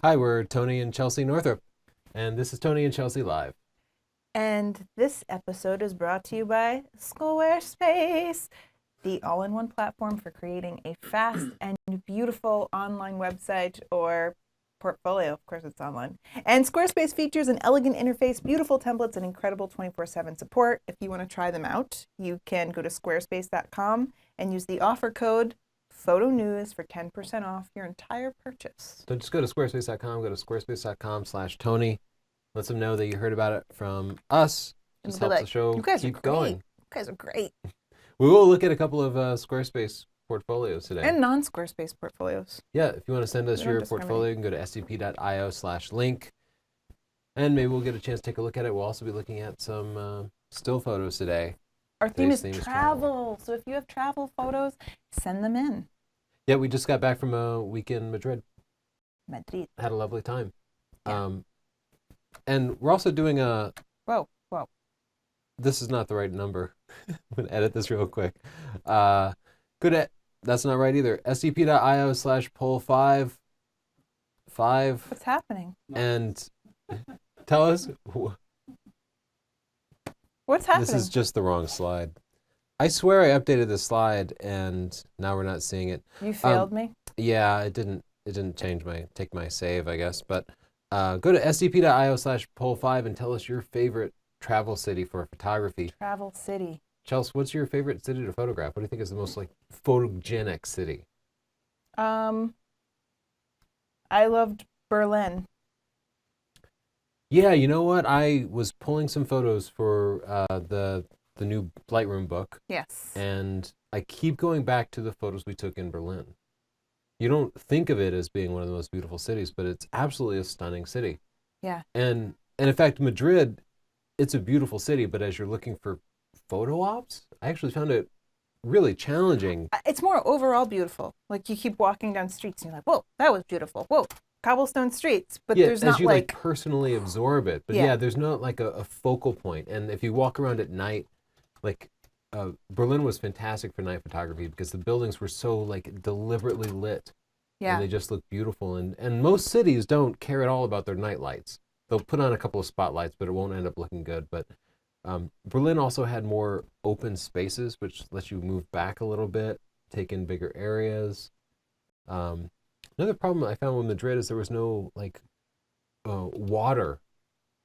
Hi, we're Tony and Chelsea Northrup, and this is Tony and Chelsea Live. And this episode is brought to you by Squarespace, the all-in-one platform for creating a fast and beautiful online website or portfolio. Of course, it's online. And Squarespace features an elegant interface, beautiful templates, and incredible 24/7 support. If you want to try them out, you can go to squarespace.com and use the offer code PHOTONEWS for 10% off your entire purchase. So just go to squarespace.com, go to squarespace.com/Tony. Let them know that you heard about it from us. Just helps the show keep going. You guys are great. We will look at a couple of Squarespace portfolios today. And non-Squarespace portfolios. Yeah, if you want to send us your portfolio, you can go to sdp.io/link. And maybe we'll get a chance to take a look at it. We'll also be looking at some still photos today. Our theme is travel. So if you have travel photos, send them in. Yeah, we just got back from a week in Madrid. Madrid. Had a lovely time. Yeah. And we're also doing a... Whoa. This is not the right number. I'm going to edit this real quick. That's not right either. sdp.io/poll5. What's happening? And tell us... What's happening? This is just the wrong slide. I swear I updated the slide and now we're not seeing it. You failed me? Yeah, it didn't take my save, I guess. But go to sdp.io/poll5 and tell us your favorite travel city for photography. Travel city. Chelsea, what's your favorite city to photograph? What do you think is the most photogenic city? I loved Berlin. Yeah, you know what? I was pulling some photos for the new Lightroom book. Yes. And I keep going back to the photos we took in Berlin. You don't think of it as being one of the most beautiful cities, but it's absolutely a stunning city. Yeah. And in fact, Madrid, it's a beautiful city, but as you're looking for photo ops, I actually found it really challenging. It's more overall beautiful. Like you keep walking down streets and you're like, whoa, that was beautiful. Whoa, cobblestone streets. But yeah, there's not as you like personally absorb it. But yeah, there's not like a focal point. And if you walk around at night, like Berlin was fantastic for night photography because the buildings were so like deliberately lit. Yeah. And they just look beautiful. And most cities don't care at all about their night lights. They'll put on a couple of spotlights, but it won't end up looking good. But Berlin also had more open spaces, which lets you move back a little bit, take in bigger areas. Another problem I found with Madrid is there was no water.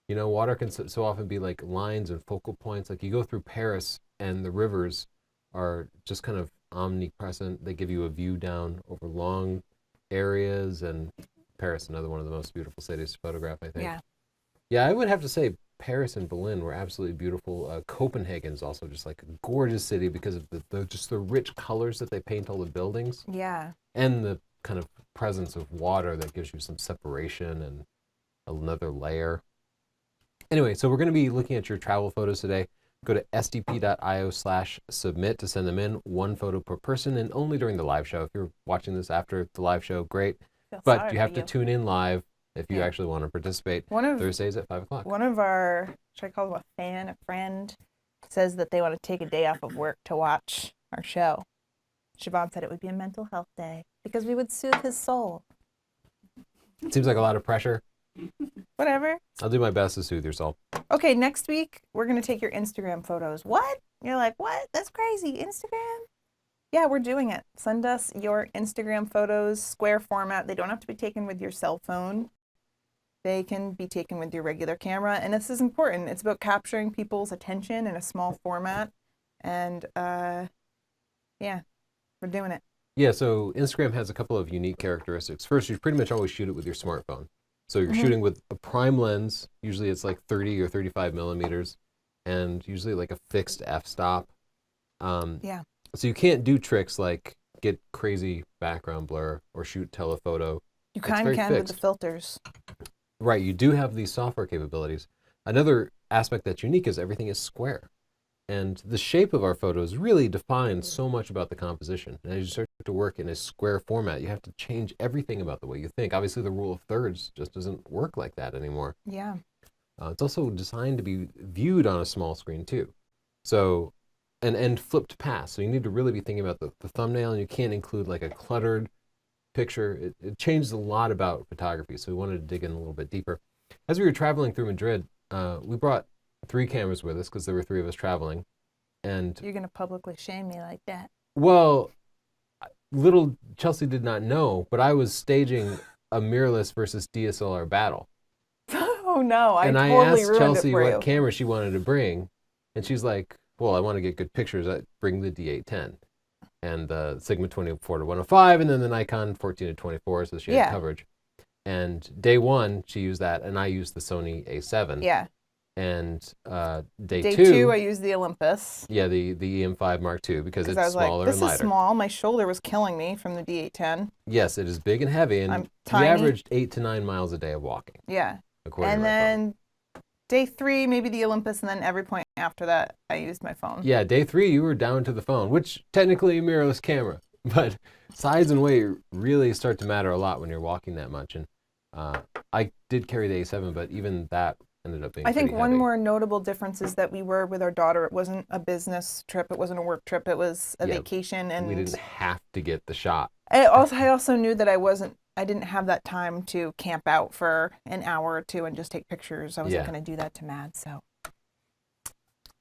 You know, water can so often be like lines and focal points. Like you go through Paris and the rivers are just kind of omnipresent. They give you a view down over long areas, and Paris, another one of the most beautiful cities to photograph, I think. Yeah, I would have to say Paris and Berlin were absolutely beautiful. Copenhagen is also just like a gorgeous city because of the rich colors that they paint all the buildings. Yeah. And the kind of presence of water that gives you some separation and another layer. Anyway, so we're going to be looking at your travel photos today. Go to sdp.io/submit to send them in. One photo per person and only during the live show. If you're watching this after the live show, great. But you have to tune in live if you actually want to participate. Thursdays at 5 o'clock. One of our, should I call them a fan, a friend, says that they want to take a day off of work to watch our show. Siobhan said it would be a mental health day because we would soothe his soul. It seems like a lot of pressure. Whatever. I'll do my best to soothe your soul. Okay, next week, we're going to take your Instagram photos. What? You're like, what? That's crazy. Instagram? Yeah, we're doing it. Send us your Instagram photos, square format. They don't have to be taken with your cell phone. They can be taken with your regular camera. And this is important. It's about capturing people's attention in a small format. And yeah, we're doing it. Yeah, so Instagram has a couple of unique characteristics. First, you pretty much always shoot it with your smartphone. So you're shooting with a prime lens. Usually it's like 30 or 35 millimeters, and usually like a fixed f-stop. Yeah. So you can't do tricks like get crazy background blur or shoot telephoto. You kind of can with the filters. Right, you do have these software capabilities. Another aspect that's unique is everything is square. And the shape of our photos really defines so much about the composition. And as you start to work in a square format, you have to change everything about the way you think. Obviously, the rule of thirds just doesn't work like that anymore. Yeah. It's also designed to be viewed on a small screen, too. So, and flipped past. So you need to really be thinking about the thumbnail, and you can't include like a cluttered picture. It changed a lot about photography, so we wanted to dig in a little bit deeper. As we were traveling through Madrid, we brought 3 cameras with us because there were 3 of us traveling. And You're going to publicly shame me like that. well, little Chelsea did not know, but I was staging a mirrorless versus DSLR battle. Oh no, I And I totally asked ruined Chelsea it for what you. camera she wanted to bring, and she's like, "Well, I want to get good pictures. I bring the D810 and the Sigma 24 to 105, and then the Nikon 14 to 24, so she had Yeah. coverage." And day 1, she used that, and I used the Sony A7. Yeah. And day Day 2, two, I used the Olympus yeah, the EM5 Mark II because because it's I was like, smaller this and lighter. is small. My shoulder was killing me from the D810. Yes, it is big and heavy, and I'm we tiny. averaged 8 to 9 miles a day of walking, Yeah. according And to my phone. then day 3, maybe the Olympus, and then every point after that, I used my phone. Yeah, day 3, you were down to the phone, which technically a mirrorless camera, but size and weight really start to matter a lot when you're walking that much. And I did carry the A7, but even that ended up being I think pretty one heavy. more notable difference is that we were with our daughter. It wasn't a business trip. It wasn't a work trip. It was a vacation, and we didn't have to get the shot. I also knew that I didn't have that time to camp out for an hour or 2 and just take pictures. I wasn't going to do that to Mad. So,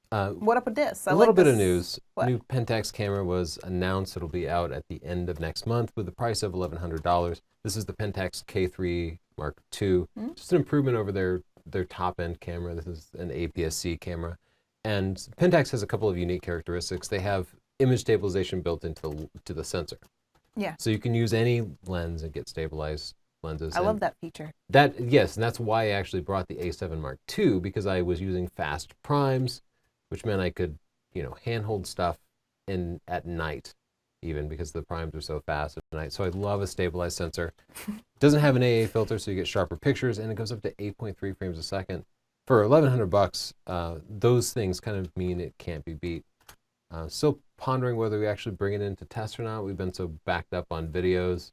what up with this? A little bit of news. What? New Pentax camera was announced. It'll be out at the end of next month with the price of $1,100. This is the Pentax K3 Mark II. Just an improvement over their top-end camera. This is an APS-C camera. And Pentax has a couple of unique characteristics. They have image stabilization built into the sensor. Yeah. So you can use any lens and get stabilized lenses. I love that feature. Yes, and that's why I actually brought the A7 Mark II, because I was using fast primes, which meant I could, handhold stuff at night, even because the primes are so fast at night. So I love a stabilized sensor. It doesn't have an AA filter, so you get sharper pictures, and it goes up to 8.3 frames a second. For $1,100, those things kind of mean it can't be beat. Still pondering whether we actually bring it in to test or not. We've been so backed up on videos.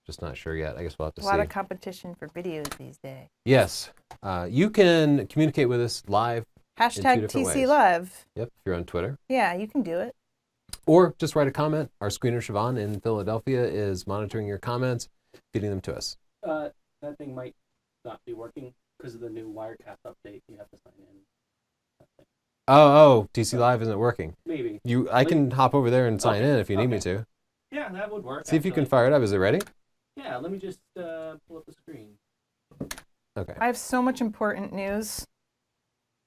Just not sure yet. I guess we'll have to see. A lot of competition for videos these days. Yes. You can communicate with us live. Hashtag TC Live. Yep, if you're on Twitter. Yeah, you can do it. Or just write a comment. Our screener, Siobhan, in Philadelphia, is monitoring your comments, feeding them to us. That thing might not be working because of the new Wirecast update. You have to sign in. Oh, TC Live isn't working. Maybe. I can hop over there and sign in if you need me to. Yeah, that would work. See if you can fire it up. Is it ready? Yeah, let me just pull up the screen. Okay. I have so much important news.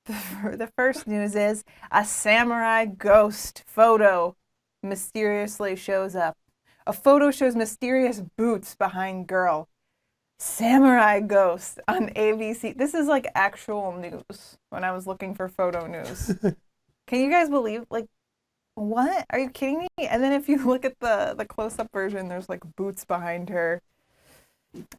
The first news is a samurai ghost photo mysteriously shows up. A photo shows mysterious boots behind girl. Samurai ghost on ABC. This is like actual news when I was looking for photo news. Can you guys believe, what? Are you kidding me? And then if you look at the close-up version, there's like boots behind her.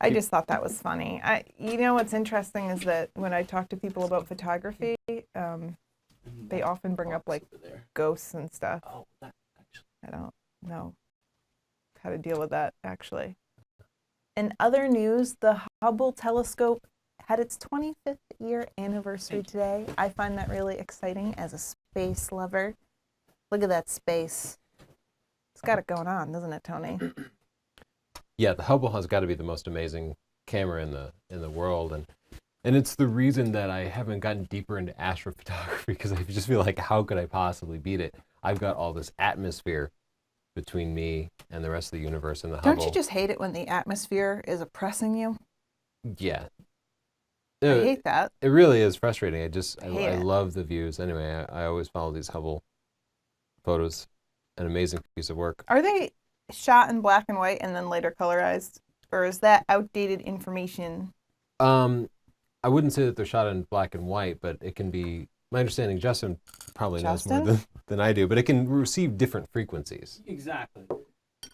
I just thought that was funny. What's interesting is that when I talk to people about photography, they often bring up like ghosts and stuff. Oh, that actually. I don't know how to deal with that, actually. In other news, the Hubble telescope had its 25th year anniversary today. I find that really exciting as a space lover. Look at that space. It's got it going on, doesn't it, Tony? Yeah, the Hubble has got to be the most amazing camera in the world, and it's the reason that I haven't gotten deeper into astrophotography, because I just feel like, how could I possibly beat it? I've got all this atmosphere between me and the rest of the universe in the Hubble. Don't you just hate it when the atmosphere is oppressing you? Yeah. I hate that. It really is frustrating. I it. love the views. Anyway, I always follow these Hubble photos. An amazing piece of work. Are they shot in black and white and then later colorized? Or is that outdated information? I wouldn't say that they're shot in black and white, but it can be, my understanding, Justin probably knows more than I do, but it can receive different frequencies. Exactly.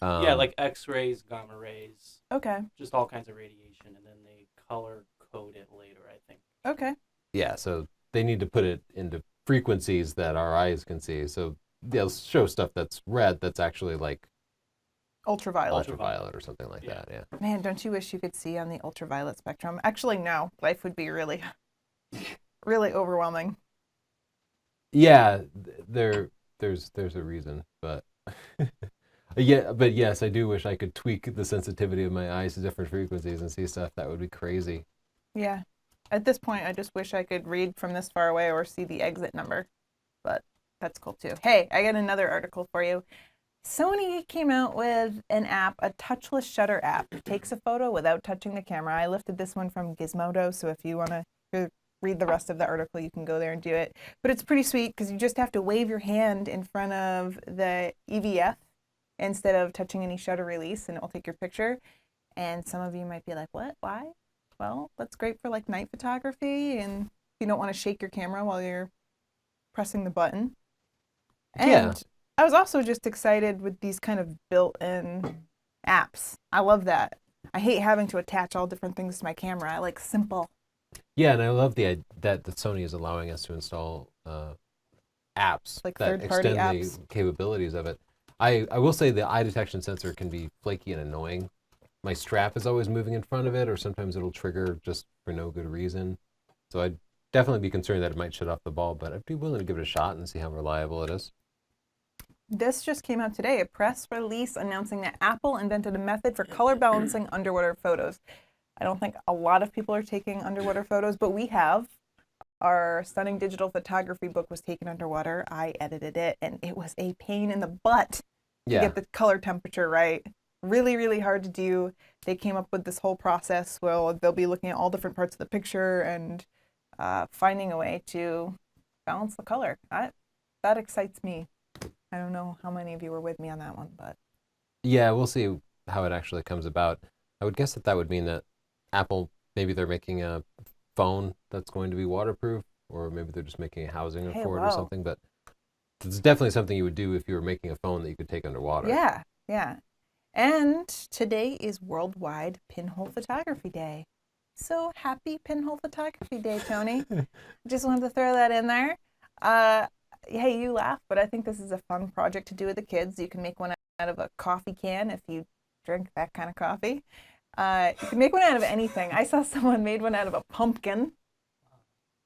Yeah, like X-rays, gamma rays. Okay. Just all kinds of radiation, and then they color code it later, I think. Okay. Yeah, so they need to put it into frequencies that our eyes can see. So they'll show stuff that's red that's actually like ultraviolet or something like that. Yeah. Man, don't you wish you could see on the ultraviolet spectrum? Actually, no. Life would be really, really overwhelming. Yeah, there's a reason, but Yeah, but yes, I do wish I could tweak the sensitivity of my eyes to different frequencies and see stuff. That would be crazy. Yeah. At this point, I just wish I could read from this far away or see the exit number, but that's cool too. Hey, I got another article for you. Sony came out with an app, a touchless shutter app. It takes a photo without touching the camera. I lifted this one from Gizmodo, so if you want to read the rest of the article, you can go there and do it. But it's pretty sweet because you just have to wave your hand in front of the EVF instead of touching any shutter release, and it will take your picture. And some of you might be like, what? Why? Well, that's great for like night photography, and you don't want to shake your camera while you're pressing the button. And Yeah. I was also just excited with these kind of built-in apps. I love that. I hate having to attach all different things to my camera. I like simple. Yeah, and I love that Sony is allowing us to install apps Like that third-party extend apps. the capabilities of it. I will say the eye detection sensor can be flaky and annoying. My strap is always moving in front of it, or sometimes it'll trigger just for no good reason. So I'd definitely be concerned that it might shut off the bulb, but I'd be willing to give it a shot and see how reliable it is. This just came out today, a press release announcing that Apple invented a method for color balancing underwater photos. I don't think a lot of people are taking underwater photos, but we have. Our stunning digital photography book was taken underwater. I edited it, and it was a pain in the butt to Yeah. get the color temperature right. Really, really hard to do. They came up with this whole process where they'll be looking at all different parts of the picture and finding a way to balance the color. That excites me. I don't know how many of you were with me on that one, but Yeah, we'll see how it actually comes about. I would guess that that would mean that Apple, maybe they're making a phone that's going to be waterproof, or maybe they're just making a housing hey, for it or wow. something. But it's definitely something you would do if you were making a phone that you could take underwater. Yeah, yeah. And today is Worldwide Pinhole Photography Day. So happy Pinhole Photography Day, Tony. Just wanted to throw that in there. Hey, you laugh, but I think this is a fun project to do with the kids. You can make one out of a coffee can if you drink that kind of coffee. You can make one out of anything. I saw someone made one out of a pumpkin,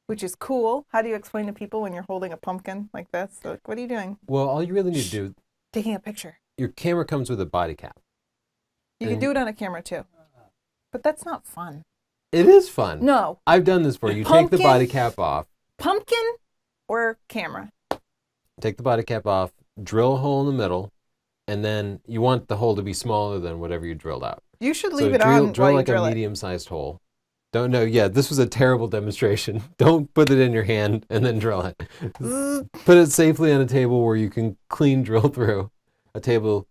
which is cool. How do you explain to people when you're holding a pumpkin like this? Like, what are you doing? Well, all you really need to do, Taking a picture. your camera comes with a body cap. You can do it on a camera too, but that's not fun. It is fun. No, I've done this before. You take the Pumpkin? body cap off, pumpkin or camera. take the body cap off, drill a hole in the middle, and then you want the hole to be smaller than whatever you drilled out. You should So leave it drill, on drill while you like drill a it. medium-sized hole. Don't know. Yeah, this was a terrible demonstration. Don't put it in your hand and then drill it. Put it safely on a table where you can clean drill through. A table,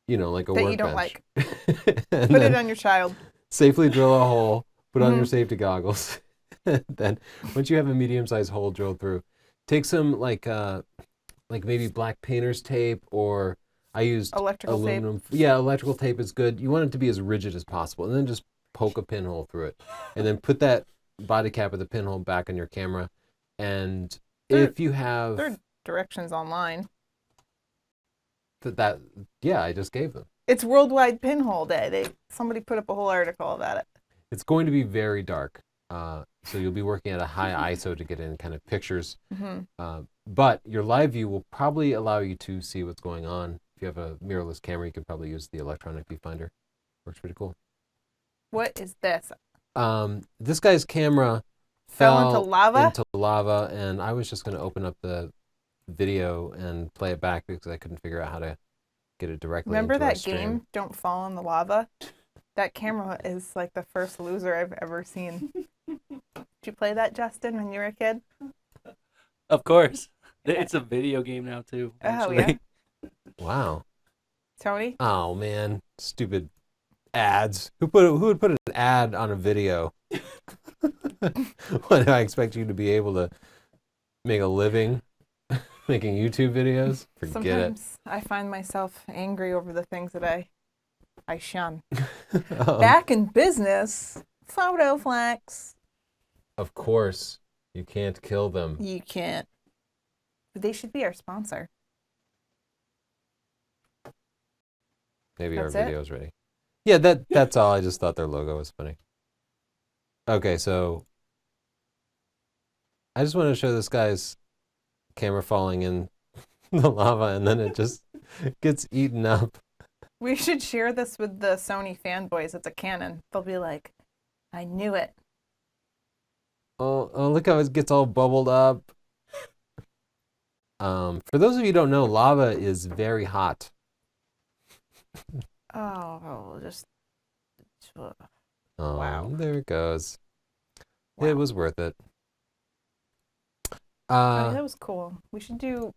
like a That workbench. you don't like. And Put then it on your child. safely drill a hole. Put on your Mhm. safety goggles. And then once you have a medium-sized hole drilled through, take some like maybe black painter's tape, or I used Electrical tape. aluminum. Yeah, electrical tape is good. You want it to be as rigid as possible, and then just poke a pinhole through it, and then put that body cap of the pinhole back on your camera. And There- if you have There are directions online. yeah, I just gave them. It's Worldwide Pinhole Day. Somebody put up a whole article about it. It's going to be very dark, so you'll be working at a high ISO to get in kind of pictures. Mm-hmm. But your live view will probably allow you to see what's going on. If you have a mirrorless camera, you could probably use the electronic viewfinder. Works pretty cool. What is this? This guy's camera Fell into lava? And I was just going to open up the video and play it back because I couldn't figure out how to get it directly Remember into our that stream. game, Don't Fall in the Lava? That camera is like the first loser I've ever seen. Did you play that, Justin, when you were a kid? Of course. It's a video game now too. Oh, Actually. yeah. Wow. Tony? Oh man, stupid ads. Who would put an ad on a video? What, do I expect you to be able to make a living making YouTube videos? Forget Sometimes I find myself angry over the things that I shun. it. Back in business, photo flex. Of course, you can't kill them. You can't. But they should be our sponsor. Maybe That's our it? video's ready. Yeah, that's all. I just thought their logo was funny. Okay, so I just want to show this guy's camera falling in the lava, and then it just Gets eaten up. We should share this with the Sony fanboys. It's a Canon. They'll be like, I knew it. Oh, look how it gets all bubbled up. For those of you who don't know, lava is very hot. Oh, just Oh, wow. there it goes. Wow. It was worth it. Oh, that was cool. We should throw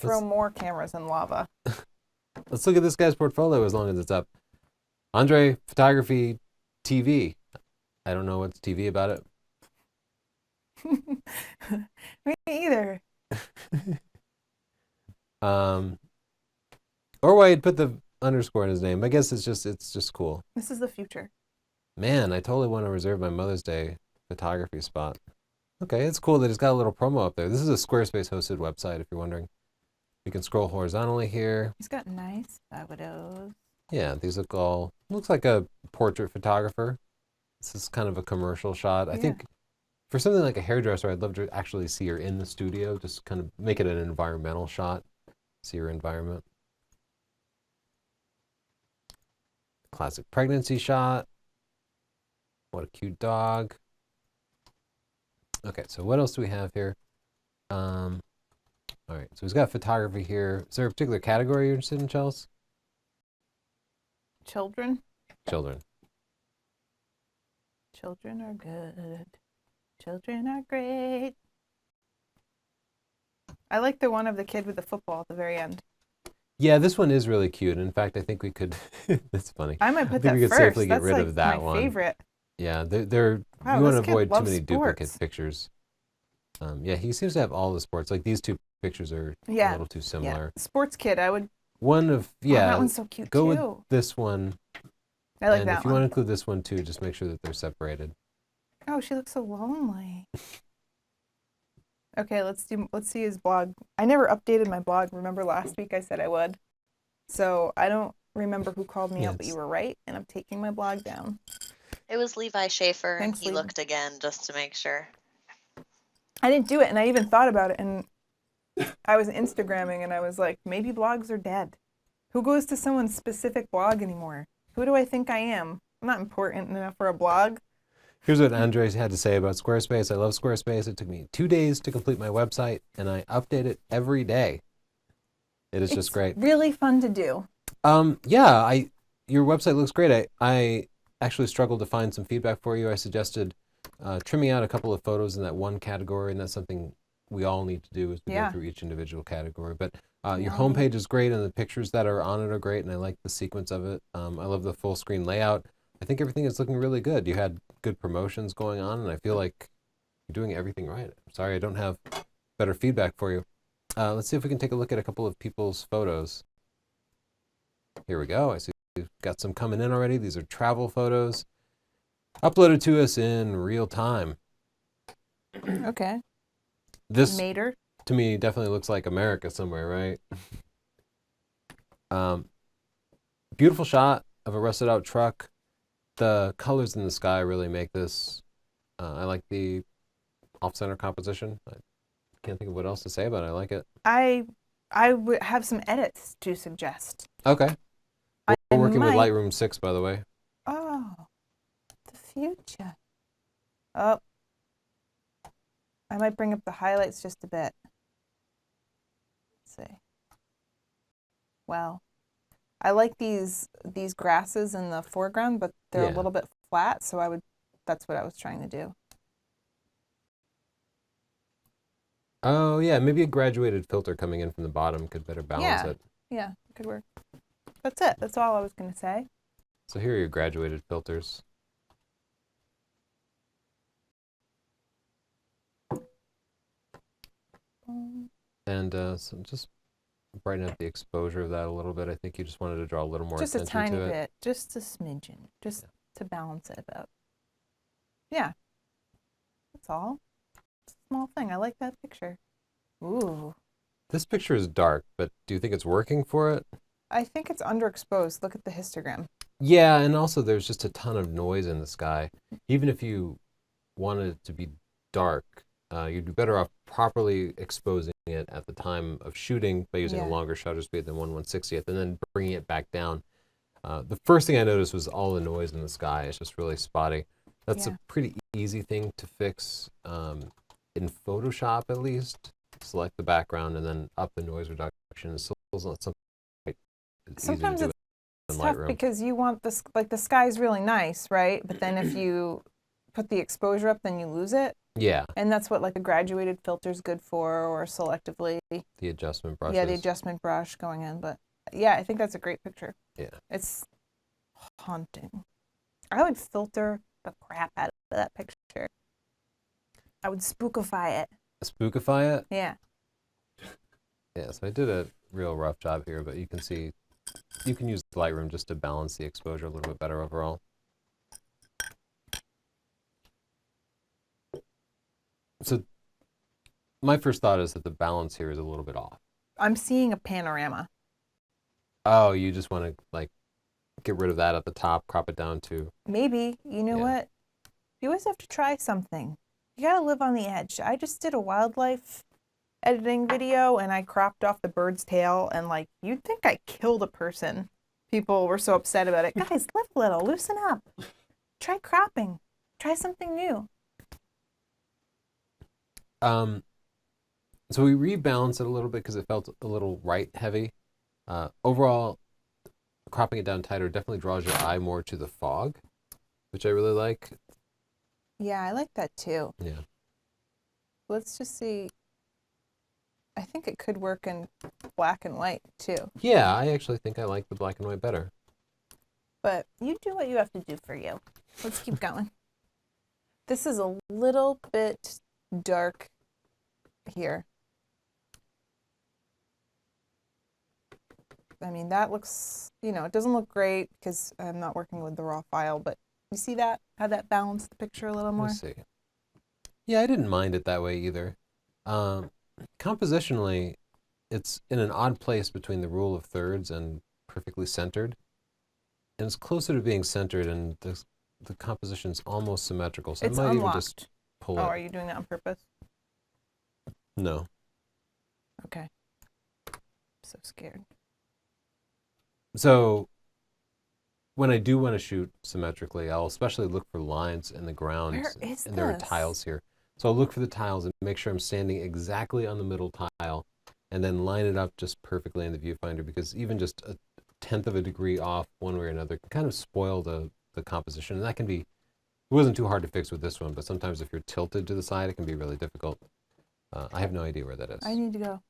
let's- more cameras in lava. Let's look at this guy's portfolio as long as it's up. Andre Photography TV. I don't know what's TV about it. Me either. Or why he'd put the underscore in his name. I guess it's just cool. This is the future. Man, I totally want to reserve my Mother's Day photography spot. Okay, it's cool that it's got a little promo up there. This is a Squarespace hosted website, if you're wondering. You can scroll horizontally here. He's got nice photos. Yeah, these looks like a portrait photographer. This is kind of a commercial shot. I think for something like a hairdresser, I'd love to actually see her in the studio, just kind of make it an environmental shot. See her environment. Classic pregnancy shot. What a cute dog. Okay, so what else do we have here? All right, so he's got photography here. Is there a particular category you're interested in, Chels? Children. Children. Children are good. Children are great. I like the one of the kid with the football at the very end. Yeah, this one is really cute. In fact, I think we could. That's funny. I might put think that we could first. safely get That's rid like of that my one. favorite. Yeah, Wow, we want to this kid avoid too loves many duplicate sports. pictures. Yeah, he seems to have all the sports. Like these two pictures are a little too similar. Yeah. Sports kid. I would. One of Oh, that one's so cute go too. with this one. I like and that if you one. want to include this one too, just make sure that they're separated. Oh, she looks so lonely. Okay, let's see his blog. I never updated my blog. Remember last week I said I would. So I don't remember who called me up, but you were right, and I'm taking my blog down. It was Levi Schaefer, Thanks, and he Levi. looked again just to make sure. I didn't do it, and I even thought about it, and I was Instagramming, and I was like, maybe blogs are dead. Who goes to someone's specific blog anymore? Who do I think I am? I'm not important enough for a blog. Here's what Andres had to say about Squarespace. I love Squarespace. It took me 2 days to complete my website, and I update it every day. It is just great. It's really fun to do. Yeah, your website looks great. I actually struggled to find some feedback for you. I suggested trimming out a couple of photos in that one category, and that's something we all need to do as we go through each individual category. But your homepage is great, and the pictures that are on it are great, and I like the sequence of it. I love the full screen layout. I think everything is looking really good. You had good promotions going on, and I feel like you're doing everything right. I'm sorry I don't have better feedback for you. Let's see if we can take a look at a couple of people's photos. Here we go. I see we've got some coming in already. These are travel photos uploaded to us in real time. Okay. This, Mater. to me, definitely looks like America somewhere, right? Beautiful shot of a rusted out truck. The colors in the sky really make this. I like the off-center composition. I can't think of what else to say about it. I like it. I would have some edits to suggest. Okay. We're working with might- Lightroom 6, by the way. Oh, the future. Oh, I might bring up the highlights just a bit. Let's see. Wow. I like these grasses in the foreground, but they're a little bit flat, so that's what I was trying to do. Oh, yeah, maybe a graduated filter coming in from the bottom could better balance it. Yeah, it could work. That's it. That's all I was going to say. So here are your graduated filters. And so just brighten up the exposure of that a little bit. I think you just wanted to draw a little more Just a attention tiny to it. bit. Just a smidgen. Just to balance it out. Yeah. That's all. It's a small thing. I like that picture. Ooh. This picture is dark, but do you think it's working for it? I think it's underexposed. Look at the histogram. Yeah, and also there's just a ton of noise in the sky. Even if you wanted it to be dark, you'd be better off properly exposing it at the time of shooting by using a Yeah. longer shutter speed than 1/160th, and then bringing it back down. The first thing I noticed was all the noise in the sky. It's just really spotty. That's Yeah. a pretty easy thing to fix in Photoshop, at least. Select the background and then up the noise reduction. It's still not something quite as easy to Sometimes do it's in tough Lightroom. because you want this, like the sky's really nice, right? But then if you put the exposure up, then you lose it. Yeah, And that's what like a graduated filter's good for, or selectively. the adjustment brushes. Yeah, the adjustment brush going in. But yeah, I think that's a great picture. Yeah. It's haunting. I would filter the crap out of that picture. I would spookify it. Spookify it? Yeah. Yeah, so I did a real rough job here, but you can see, you can use Lightroom just to balance the exposure a little bit better overall. So my first thought is that the balance here is a little bit off. I'm seeing a panorama. Oh, you just want to like get rid of that at the top, crop it down to. Maybe, you know Yeah. what? You always have to try something. You gotta live on the edge. I just did a wildlife editing video and I cropped off the bird's tail, and like, you'd think I killed a person. People were so upset about it. Guys, live a little, loosen up. Try cropping. Try something new. So we rebalanced it a little bit because it felt a little right heavy. Overall, cropping it down tighter definitely draws your eye more to the fog, which I really like. Yeah, I like that too. Yeah. Let's just see. I think it could work in black and white too. Yeah, I actually think I like the black and white better. But you do what you have to do for you. Let's keep going. This is a little bit dark here. I mean, that looks, you know, it doesn't look great because I'm not working with the raw file, but you see that? How that balanced the picture a little more? Let's see. Yeah, I didn't mind it that way either. Compositionally, it's in an odd place between the rule of thirds and perfectly centered. And it's closer to being centered, and the composition's almost symmetrical. So It's I might unlocked. even just pull Oh, it. are you doing that on purpose? No. Okay. I'm so scared. So when I do want to shoot symmetrically, I'll especially look for lines in the ground. Where is and there are this? tiles here. So I'll look for the tiles and make sure I'm standing exactly on the middle tile, and then line it up just perfectly in the viewfinder, because even just a tenth of a degree off one way or another can kind of spoil the composition. And that can be, it wasn't too hard to fix with this one, but sometimes if you're tilted to the side, it can be really difficult. I have no idea where that is. I need to go.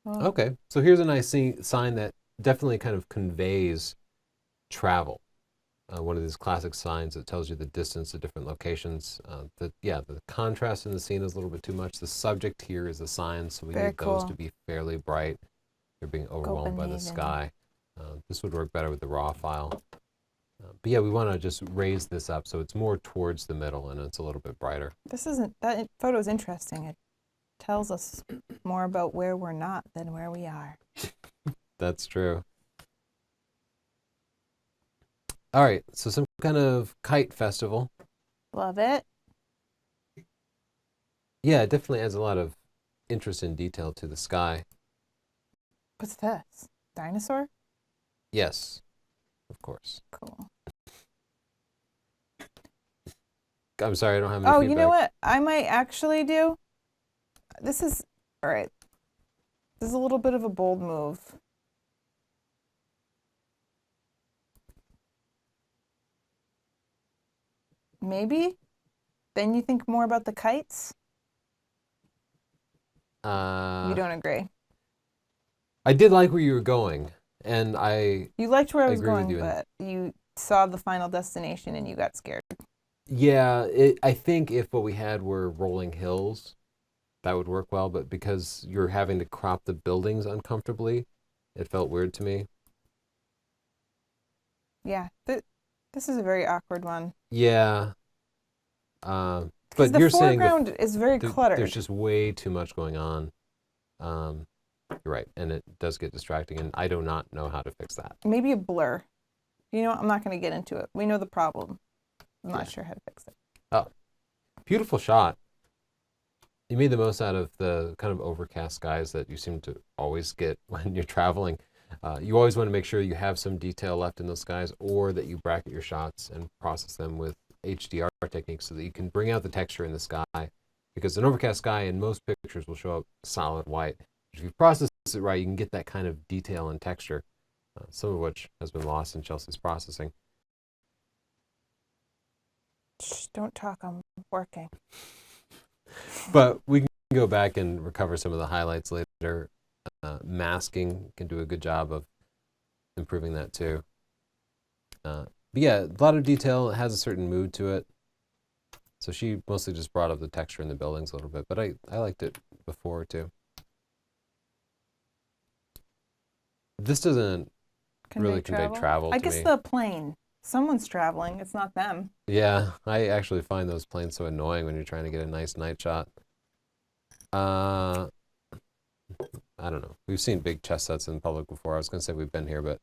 Oh, Okay, so here's a nice sign that definitely kind of conveys travel. One of these classic signs that tells you the distance to different locations. The contrast in the scene is a little bit too much. The subject here is the sign, so we Very need those cool. to be fairly bright. They're being overwhelmed by the Copenhagen. sky. This would work better with the raw file. But yeah, we want to just raise this up so it's more towards the middle and it's a little bit brighter. that photo's interesting. It tells us more about where we're not than where we are. That's true. All right, so some kind of kite festival. Love it. Yeah, it definitely adds a lot of interest and detail to the sky. What's this? Dinosaur? Yes, of course. Cool. I'm sorry, I don't have any Oh, feedback. you know what I might actually do? This is, all right. This is a little bit of a bold move. Maybe? Then you think more about the kites? You don't agree? I did like where you were going, and I You liked where I was agree with going, you. but you saw the final destination and you got scared. I think if what we had were rolling hills, that would work well, but because you're having to crop the buildings uncomfortably, it felt weird to me. Yeah, this is a very awkward one. Yeah. Because But the you're saying foreground is very cluttered. there's just way too much going on. You're right, and it does get distracting, and I do not know how to fix that. Maybe a blur. You know what? I'm not going to get into it. We know the problem. I'm not Yeah. sure how to fix it. Oh, beautiful shot. You made the most out of the kind of overcast skies that you seem to always get when you're traveling. You always want to make sure you have some detail left in those skies, or that you bracket your shots and process them with HDR techniques so that you can bring out the texture in the sky. Because an overcast sky in most pictures will show up solid white. If you process it right, you can get that kind of detail and texture, some of which has been lost in Chelsea's processing. Shh, don't talk. I'm working. But we can go back and recover some of the highlights later. Masking can do a good job of improving that too. But yeah, a lot of detail. It has a certain mood to it. So she mostly just brought up the texture in the buildings a little bit, but I liked it before too. This doesn't really convey travel I to guess me. the plane. Someone's traveling. It's not them. Yeah, I actually find those planes so annoying when you're trying to get a nice night shot. I don't know. We've seen big chess sets in public before. I was going to say we've been here, but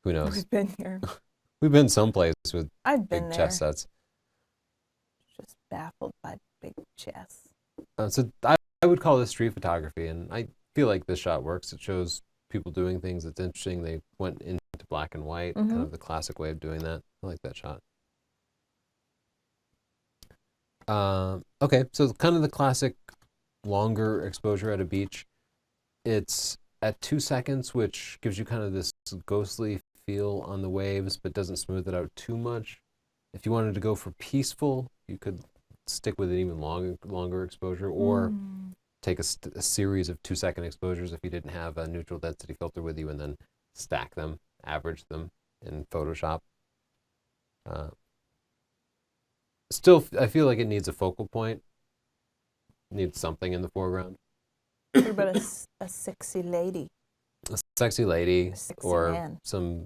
who knows? We've been here. We've been someplace with I've been big there. chess sets. Just baffled by big chess. So I would call this street photography, and I feel like this shot works. It shows people doing things that's interesting. They went into black and white, kind of the classic way of doing that. I like that shot. Okay, so kind of the classic longer exposure at a beach. It's at 2 seconds, which gives you kind of this ghostly feel on the waves, but doesn't smooth it out too much. If you wanted to go for peaceful, you could stick with an even longer exposure, or take a series of 2 second exposures if you didn't have a neutral density filter with you, and then stack them, average them in Photoshop. Still, I feel like it needs a focal point. Needs something in the foreground. What about a sexy lady? A sexy lady, A sexy or man. some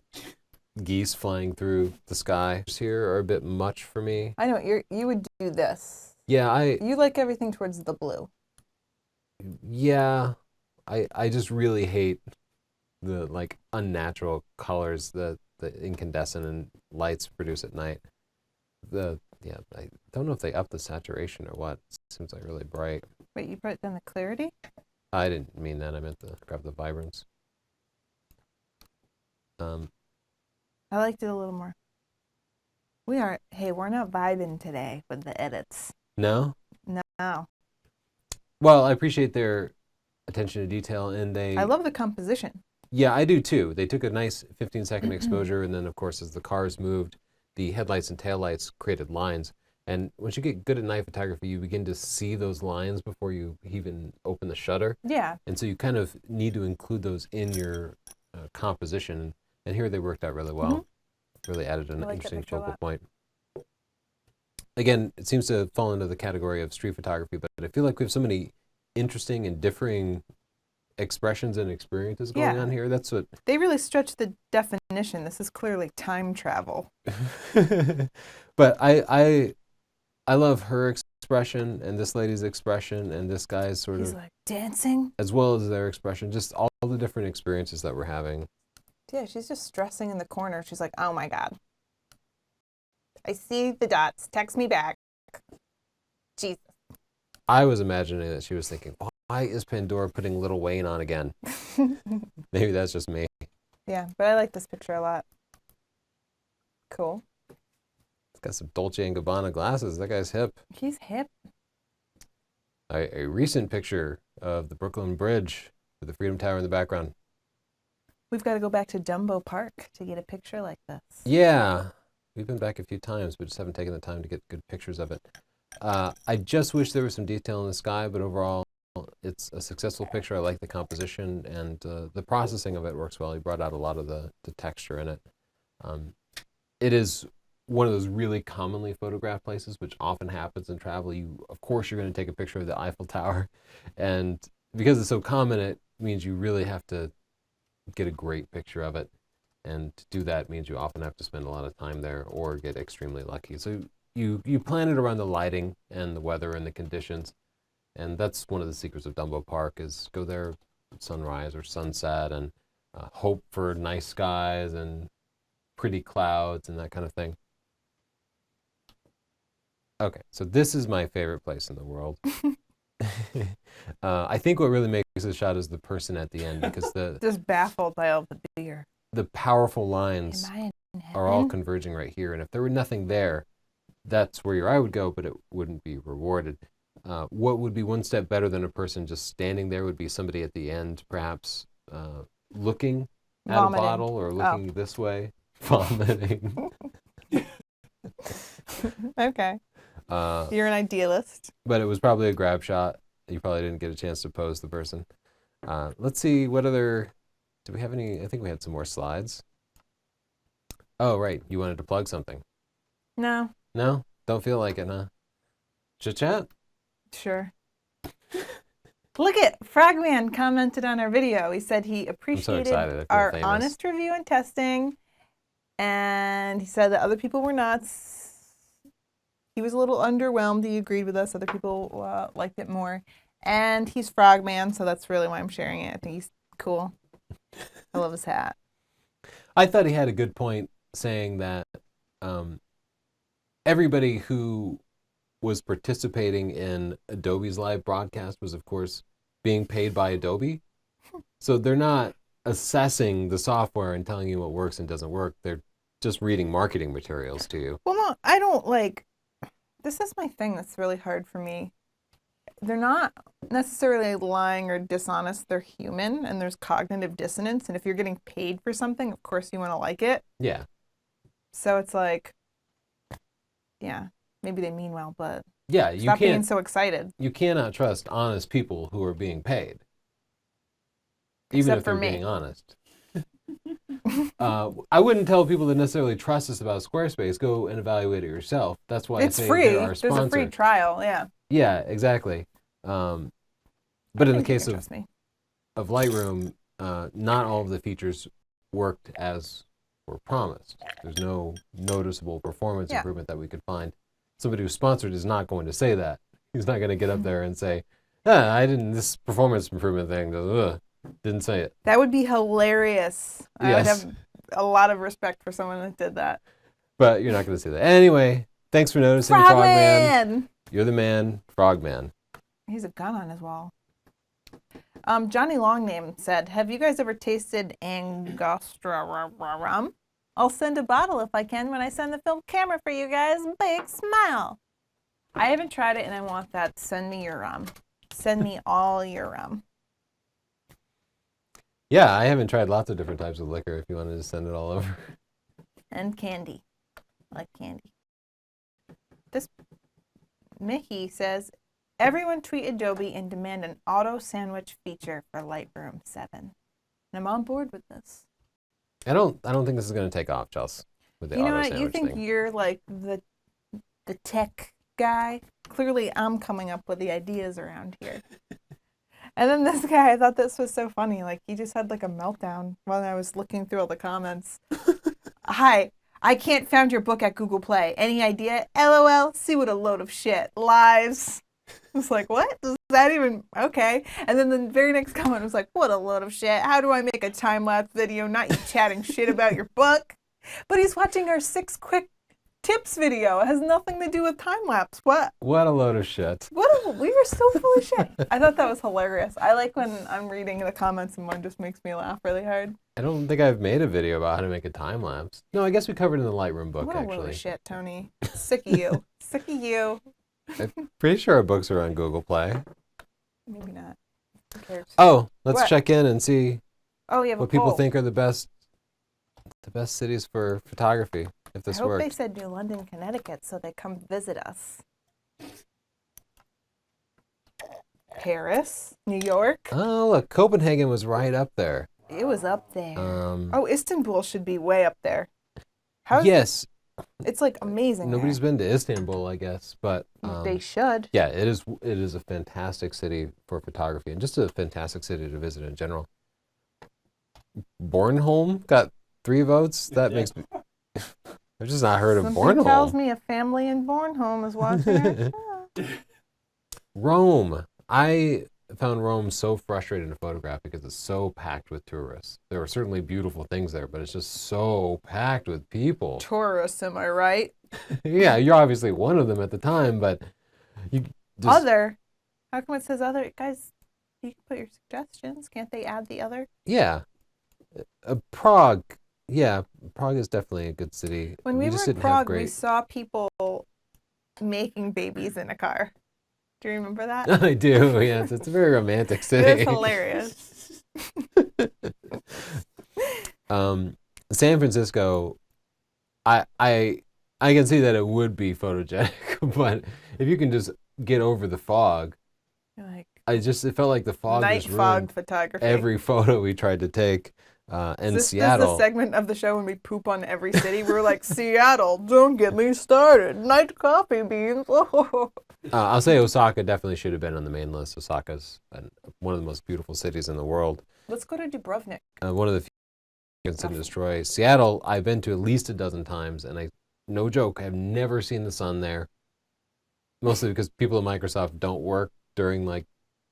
geese flying through the sky here are a bit much for me. I know you would do this. Yeah, You like everything towards the blue. yeah, I just really hate the like unnatural colors that the incandescent and lights produce at night. I don't know if they up the saturation or what. It seems like really bright. Wait, you brought down the clarity? I didn't mean that. I meant to grab the vibrance. I liked it a little more. We're not vibing today with the edits. No? No. Well, I appreciate their attention to detail, and I love the composition. Yeah, I do too. They took a nice 15-second exposure, and then, of course, as the cars moved, the headlights and taillights created lines. And once you get good at night photography, you begin to see those lines before you even open the shutter. Yeah. And so you kind of need to include those in your composition. And here they worked out really well. Really added an interesting focal point. Again, it seems to fall into the category of street photography, but I feel like we have so many interesting and differing expressions and experiences going on here. That's what they really stretch the definition. This is clearly time travel. But I love her expression and this lady's expression and this guy's sort He's of like dancing, as well as their expression, just all the different experiences that we're having. Yeah, she's just stressing in the corner. She's like, oh my God, I see the dots. Text me back. Jesus. I was imagining that she was thinking, why is Pandora putting Lil Wayne on again? Maybe that's just me. Yeah, but I like this picture a lot. Cool. He's got some Dolce & Gabbana glasses. That guy's hip. He's hip. A recent picture of the Brooklyn Bridge with the Freedom Tower in the background. We've got to go back to Dumbo Park to get a picture like this. Yeah. We've been back a few times, but just haven't taken the time to get good pictures of it. I just wish there was some detail in the sky, but overall, it's a successful picture. I like the composition, and the processing of it works well. He brought out a lot of the texture in it. It is one of those really commonly photographed places, which often happens in travel. Of course, you're going to take a picture of the Eiffel Tower, and because it's so common, it means you really have to get a great picture of it. And to do that means you often have to spend a lot of time there or get extremely lucky. So you plan it around the lighting and the weather and the conditions. And that's one of the secrets of Dumbo Park, is go there at sunrise or sunset and hope for nice skies and pretty clouds and that kind of thing. Okay, so this is my favorite place in the world. I think what really makes the shot is the person at the end, because Just baffled by all the beer. the powerful Am lines I in heaven? are all converging right here. And if there were nothing there, that's where your eye would go, but it wouldn't be rewarded. What would be one step better than a person just standing there would be somebody at the end, perhaps looking at Vomiting. a bottle or looking this way, vomiting. Okay. Uh, You're an idealist. but it was probably a grab shot. You probably didn't get a chance to pose the person. Let's see, what other, do we have any? I think we had some more slides. Oh, right. You wanted to plug something. No. No? Don't feel like it, huh? Chit chat? Sure. Look at Frogman commented on our video. He said he appreciated excited. I feel our famous. honest review and testing, and he said that other people were nuts. He was a little underwhelmed. He agreed with us. Other people liked it more. And he's Frogman, so that's really why I'm sharing it. I think he's cool. I love his hat. I thought he had a good point saying that everybody who was participating in Adobe's live broadcast was, of course, being paid by Adobe. So they're not assessing the software and telling you what works and doesn't work. They're just reading marketing materials to you. Well, no, I don't like. This is my thing that's really hard for me. They're not necessarily lying or dishonest. They're human, and there's cognitive dissonance. And if you're getting paid for something, of course you want to like it. Yeah. So it's like, yeah, maybe they mean well, but Yeah, you stop being can't. so excited. You cannot trust honest people who are being paid, even Except if for they're me. being honest. I wouldn't tell people to necessarily trust us about Squarespace. Go and evaluate it yourself. That's why It's I say free. they're our There's a sponsor. free trial. Yeah. Yeah, exactly. But in the think you case can of trust me. Lightroom, not all of the features worked as were promised. There's no noticeable performance Yeah. improvement that we could find. Somebody who's sponsored is not going to say that. He's not going to get up there and say, I didn't, this performance improvement thing, didn't say it. That would be hilarious. I would Yes. have a lot of respect for someone that did that. But you're not going to say that. Anyway, thanks for noticing, Frogman. Frogman! You're the man, Frogman. He's a gun on his wall. Johnny Longname said, have you guys ever tasted Angostura rum? I'll send a bottle if I can when I send the film camera for you guys. Big smile. I haven't tried it and I want that. Send me your rum. Send me all your rum. Yeah, I haven't tried lots of different types of liquor if you wanted to send it all over. And candy. I like candy. This Mickey says, everyone tweet Adobe and demand an auto sandwich feature for Lightroom 7. And I'm on board with this. I don't think this is going to take off, Chelsea, with the You know auto what? You sandwich think thing. you're like the tech guy. Clearly, I'm coming up with the ideas around here. And then this guy, I thought this was so funny. Like, he just had like a meltdown while I was looking through all the comments. Hi, I can't find your book at Google Play. Any idea? LOL, see what a load of shit. Lives. It's like, what? Is that even okay? And then the very next comment was like, what a load of shit. How do I make a time-lapse video, not you chatting shit about your book? But he's watching our 6 quick tips video. It has nothing to do with time-lapse. What? What a load of shit. We were so full of shit. I thought that was hilarious. I like when I'm reading the comments and one just makes me laugh really hard. I don't think I've made a video about how to make a time lapse. No, I guess we covered it in the Lightroom book, What a load actually. of shit, Tony. Sick of you. Sick of you. Pretty sure our books are on Google Play. Maybe not. Who cares? Oh, let's What? check in and see Oh, you have a what people poll. think are the best cities for photography, if this I hope they works. said New London, Connecticut, so they come visit us. Paris, New York. Oh, look, Copenhagen was right up there. It was up there. Um, Oh, Istanbul should be way up there. How's yes, It's like amazing. nobody's been to Istanbul, I guess, but They should. yeah, it is a fantastic city for photography and just a fantastic city to visit in general. Bornholm got 3 votes. That Yeah. makes me. I've just not heard of Something tells Bornholm. me a family in Bornholm is watching our show. Rome. I found Rome so frustrating to photograph because it's so packed with tourists. There are certainly beautiful things there, but it's just so packed with people. Tourists, am I right? Yeah, you're obviously one of them at the time, but you just, Other. How come it says other? Guys, you can put your suggestions. Can't they add the other? Yeah. Prague. Yeah, Prague is definitely a good city. When we were just in didn't have Prague, we great. saw people making babies in a car. Do you remember that? I do. Yes, it's a very romantic It city. was hilarious. San Francisco, I can see that it would be photogenic, but if you can just get over the fog, You're like it felt like the fog night just fog ruined photography. every photo we tried to take. And This is Seattle, the segment of the show when we poop on every city. We're like, Seattle, don't get me started. Night coffee beans. I'll say Osaka definitely should have been on the main list. Osaka's one of the most beautiful cities in the world. Let's go to Dubrovnik. One of the few you can destroy. Seattle, I've been to at least a dozen times, and no joke, I've never seen the sun there. Mostly because people at Microsoft don't work during like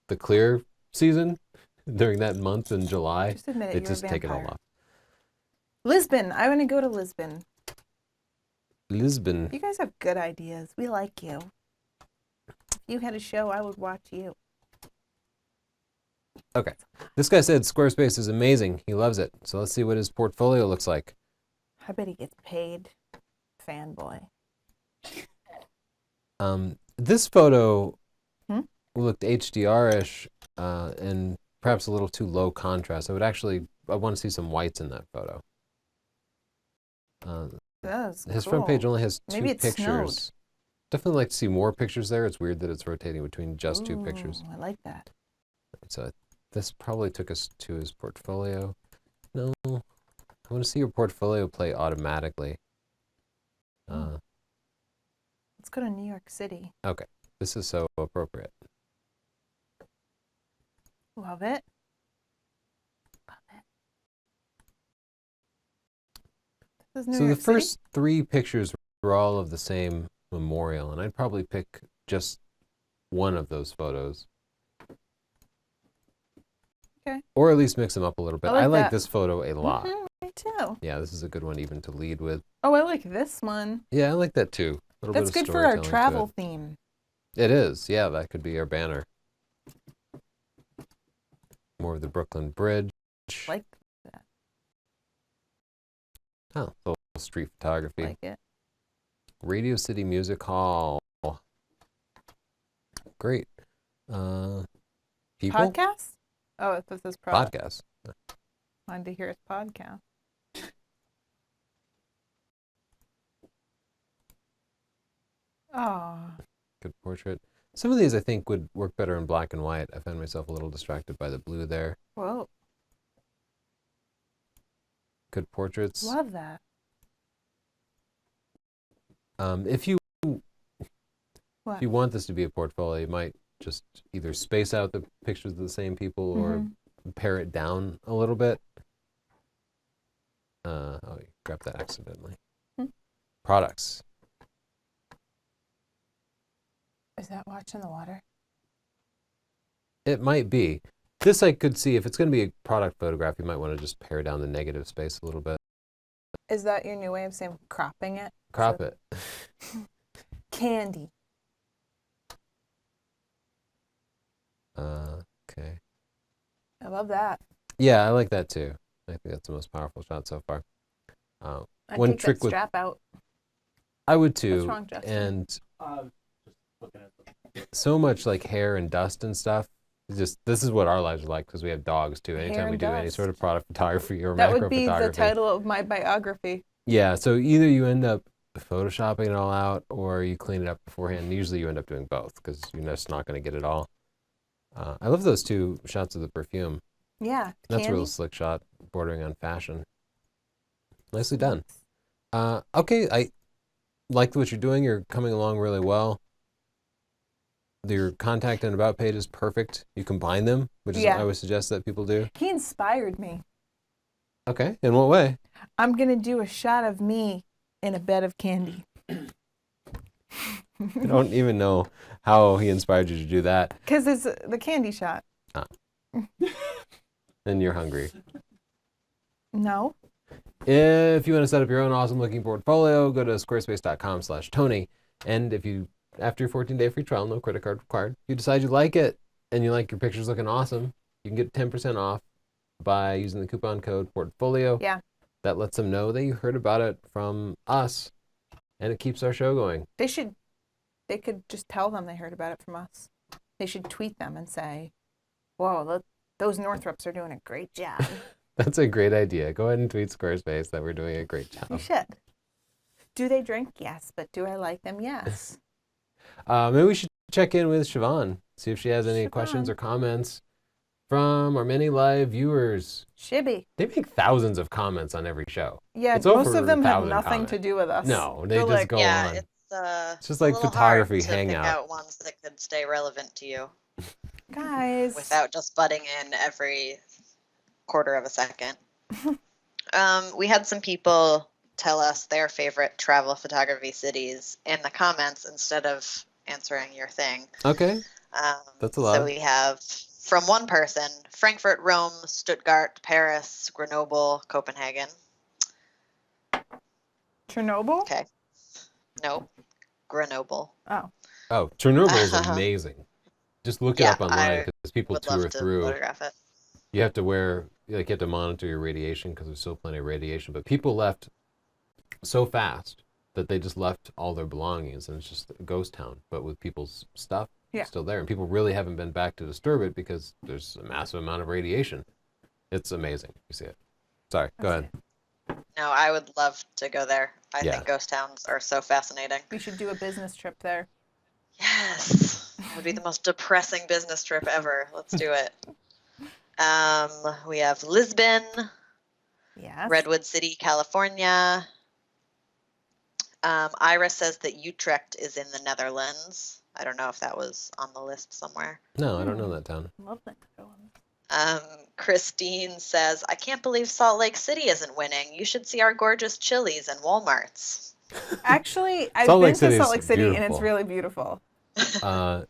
the clear season, during that month in July. Just admit it, They you're just a take it all vampire. off. Lisbon. I want to go to Lisbon. Lisbon. You guys have good ideas. We like you. If you had a show, I would watch you. Okay. This guy said Squarespace is amazing. He loves it. So let's see what his portfolio looks like. I bet he gets paid. Fanboy. This photo Hmm? looked HDR-ish and perhaps a little too low contrast. I want to see some whites in that photo. That's His cool. front page only has two Maybe it pictures. snowed. Definitely like to see more pictures there. It's weird that it's rotating between just two pictures. Ooh, I like that. So this probably took us to his portfolio. No, I want to see your portfolio play automatically. Let's go to New York City. Okay, this is so appropriate. Love it. Love it. This is New So York the first City? three pictures were all of the same memorial, and I'd probably pick just one of those photos. Okay. Or at least mix them up a little bit. I I like like that. this photo a lot. Me too. Yeah, this is a good one even to lead with. Oh, I like this one. Yeah, I like that too. A little That's bit of good for our storytelling to travel it. theme. It is. Yeah, that could be our banner. More of the Brooklyn Bridge. Like that. Oh, little street photography. Like it. Radio City Music Hall. Great. People? Podcast? Oh, this is product. Podcast. Wanted to hear his podcast. Oh, Good portrait. Some of these I think would work better in black and white. I found myself a little distracted by the blue there. whoa. Good portraits. Love that. If you What? want this to be a portfolio, you might just either space out the pictures of the same people or Mhm. pare it down a little bit. Oh, you grabbed that accidentally. Hmm. Products. Is that Watch in the Water? It might be. This I could see. If it's going to be a product photograph, you might want to just pare down the negative space a little bit. Is that your new way of saying cropping it? Crop So- it. Candy. Okay. I love that. Yeah, I like that too. I think that's the most powerful shot so far. I One take trick that with- strap out. I would too. What's wrong, Justin? And Just looking at them. so much like hair and dust and stuff. This is what our lives are like because we have dogs too. Hair Anytime we and do any dust. sort of product photography or That macro would be the photography. title of my biography. Yeah, so either you end up photoshopping it all out or you clean it up beforehand. Usually you end up doing both because you're just not going to get it all. I love those two shots of the perfume. Yeah. That's a candy. real slick shot bordering on fashion. Nicely done. Okay, I like what you're doing. You're coming along really well. Your contact and about page is perfect. You combine them, which is Yeah. what I would suggest that people do. He inspired me. Okay, in what way? I'm going to do a shot of me in a bed of candy. I don't even know how he inspired you to do that. Because it's the candy shot. And you're hungry. No. If you want to set up your own awesome looking portfolio, go to squarespace.com/Tony. And if you after your 14-day free trial, no credit card required. If you decide you like it and you like your pictures looking awesome, you can get 10% off by using the coupon code portfolio. Yeah. That lets them know that you heard about it from us, and it keeps our show going. They could just tell them they heard about it from us. They should tweet them and say, whoa, those Northrops are doing a great job. That's a great idea. Go ahead and tweet Squarespace that we're doing a great job. You should. Do they drink? Yes. But do I like them? Yes. Maybe we should check in with Siobhan, see if she has any Siobhan. questions or comments from our many live viewers. Shibby. They make thousands of comments on every show. Yeah, It's most over of them have 1,000 nothing comments. to do with us. No, they They're just like, go yeah, on. it's just a like little photography hard to hangout. pick out ones that could stay relevant to you guys. without just butting in every quarter of a second. We had some people tell us their favorite travel photography cities in the comments instead of answering your thing. Okay, that's a lot. So we have from one person: Frankfurt, Rome, Stuttgart, Paris, Grenoble, Copenhagen. Chernobyl? Okay. Nope. Grenoble. Oh, Chernobyl is amazing. Just look it Yeah, up online I because people Would tour love to through. photograph it. You have to wear, like, you have to monitor your radiation because there's still plenty of radiation. But people left so fast that they just left all their belongings, and it's just a ghost town, but with people's stuff still there. And people really haven't been back to disturb it because there's a massive amount of radiation. It's amazing. You see it. Sorry, go ahead. No, I would love to go there. I Yeah. think ghost towns are so fascinating. We should do a business trip there. Yes. It would be the most depressing business trip ever. Let's do it. We have Lisbon, Yes. Redwood City, California. Ira says that Utrecht is in the Netherlands. I don't know if that was on the list somewhere. No, I don't know that town. Love that one. Christine says, I can't believe Salt Lake City isn't winning. You should see our gorgeous Chili's and Walmarts. Actually, I've Salt been Lake to City Salt is Lake City, and it's beautiful. really beautiful.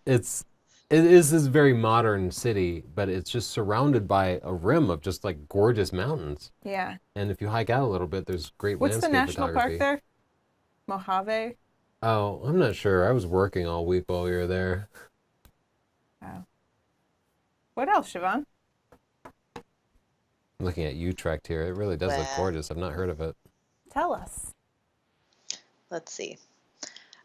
It is this very modern city, but it's just surrounded by a rim of just like gorgeous mountains. Yeah. And if you hike out a little bit, there's great What's the landscape national photography. park there? Mojave? Oh, I'm not sure. I was working all week while we were there. Oh. What else, Siobhan? I'm looking at Utrecht here. It really does look Wow. gorgeous. I've not heard of it. Tell us. Let's see.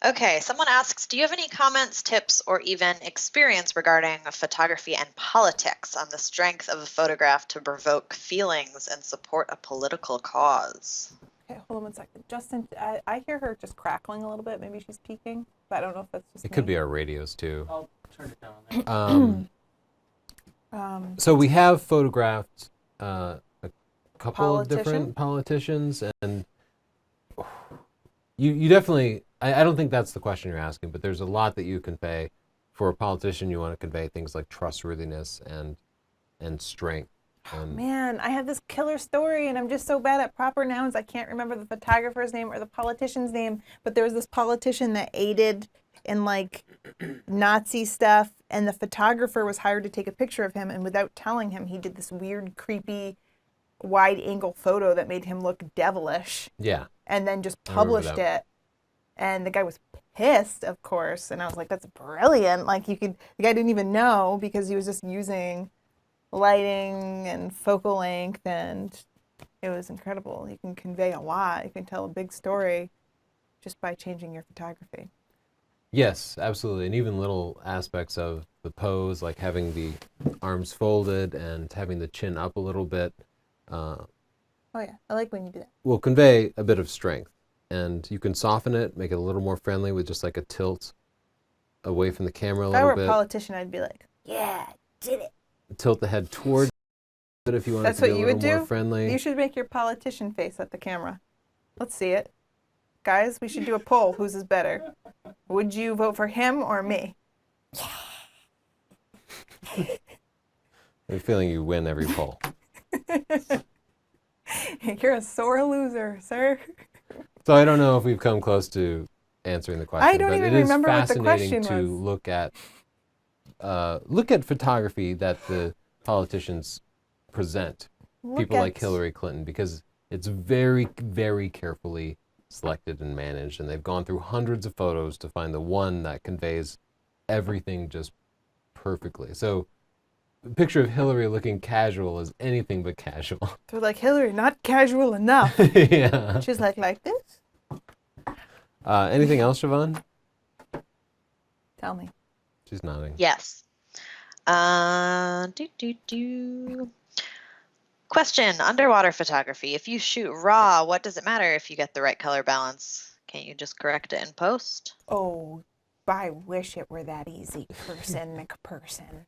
Okay, someone asks, do you have any comments, tips, or even experience regarding photography and politics on the strength of a photograph to provoke feelings and support a political cause? Okay, hold on one second. Justin, I hear her just crackling a little bit. Maybe she's peeking, but I don't know if that's just It could be our radios too. I'll turn it down there. So we have photographed a couple of Politician? different politicians, and you definitely, I don't think that's the question you're asking, but there's a lot that you convey. For a politician, you want to convey things like trustworthiness and strength. And Man, I have this killer story, and I'm just so bad at proper nouns. I can't remember the photographer's name or the politician's name, but there was this politician that aided in like Nazi stuff, and the photographer was hired to take a picture of him, and without telling him, he did this weird, creepy, wide-angle photo that made him look devilish, yeah, and then just I remember published that. it. And the guy was pissed, of course, and I was like, that's brilliant. Like, the guy didn't even know because he was just using lighting and focal length, and it was incredible. You can convey a lot. You can tell a big story just by changing your photography. yes, absolutely. And even little aspects of the pose, like having the arms folded and having the chin up a little bit, Oh yeah, I like when you do that. will convey a bit of strength. And you can soften it, make it a little more friendly with just like a tilt away from the camera a If I were little a bit. politician, I'd be like, yeah, did it. Tilt the head towards it if you want That's it to be what a you little would more do? friendly. You should make your politician face at the camera. Let's see it. Guys, we should do a poll. Whose is better? Would you vote for him or me? I have a feeling you win every poll. You're a sore loser, sir. So I don't know if we've come close to answering the question. I don't but even it is remember what the fascinating question to was. look at photography that the politicians present. People like Hillary Clinton, because it's very, very carefully selected and managed, and they've gone through hundreds of photos to find the one that conveys everything just perfectly. So the picture of Hillary looking casual is anything but casual. They're like, Hillary, not casual enough. Yeah. She's like this? Anything else, Siobhan? Tell me. She's nodding. Yes. Question, underwater photography. If you shoot raw, what does it matter if you get the right color balance? Can't you just correct it in post? Oh, I wish it were that easy, person McPerson.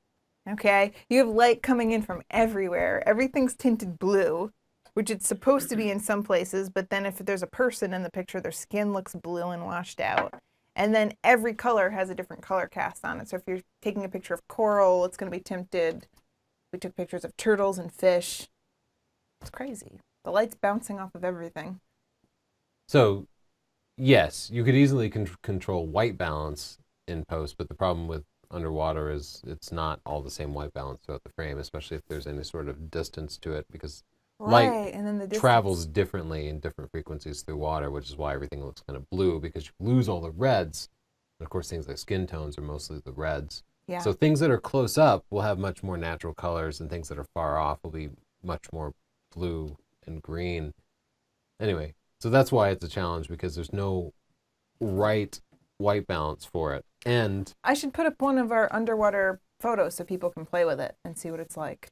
Okay? You have light coming in from everywhere. Everything's tinted blue, which it's supposed to be in some places, but then if there's a person in the picture, their skin looks blue and washed out. And then every color has a different color cast on it. So if you're taking a picture of coral, it's going to be tinted. We took pictures of turtles and fish. It's crazy. The light's bouncing off of everything. So, yes, you could easily control white balance in post, but the problem with underwater is it's not all the same white balance throughout the frame, especially if there's any sort of distance to it, because light And then the distance. travels differently in different frequencies through water, which is why everything looks kind of blue, because you lose all the reds. And of course, things like skin tones are mostly the reds. Yeah. So things that are close up will have much more natural colors, and things that are far off will be much more blue and green. Anyway, so that's why it's a challenge, because there's no right white balance for it. And I should put up one of our underwater photos so people can play with it and see what it's like.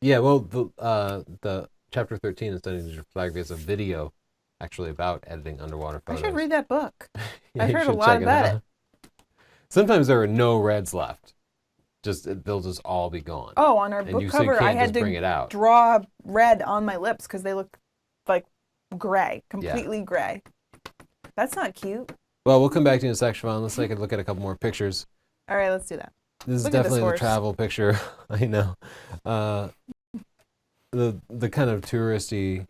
yeah, well, the chapter 13 in studying digital photography is a video actually about editing underwater photos. I should read that book. Yeah, I've you heard a should lot check about out. Sometimes there are no reds left. They'll just all be gone. Oh, on our And book you cover, I can't had just bring to it out. draw red on my lips because they look like gray, completely gray. That's not cute. Well, we'll come back to you in a sec, Siobhan. Let's take a look at a couple more pictures. All right, let's do that. This is Look at this definitely the horse. travel picture. I know. The kind of touristy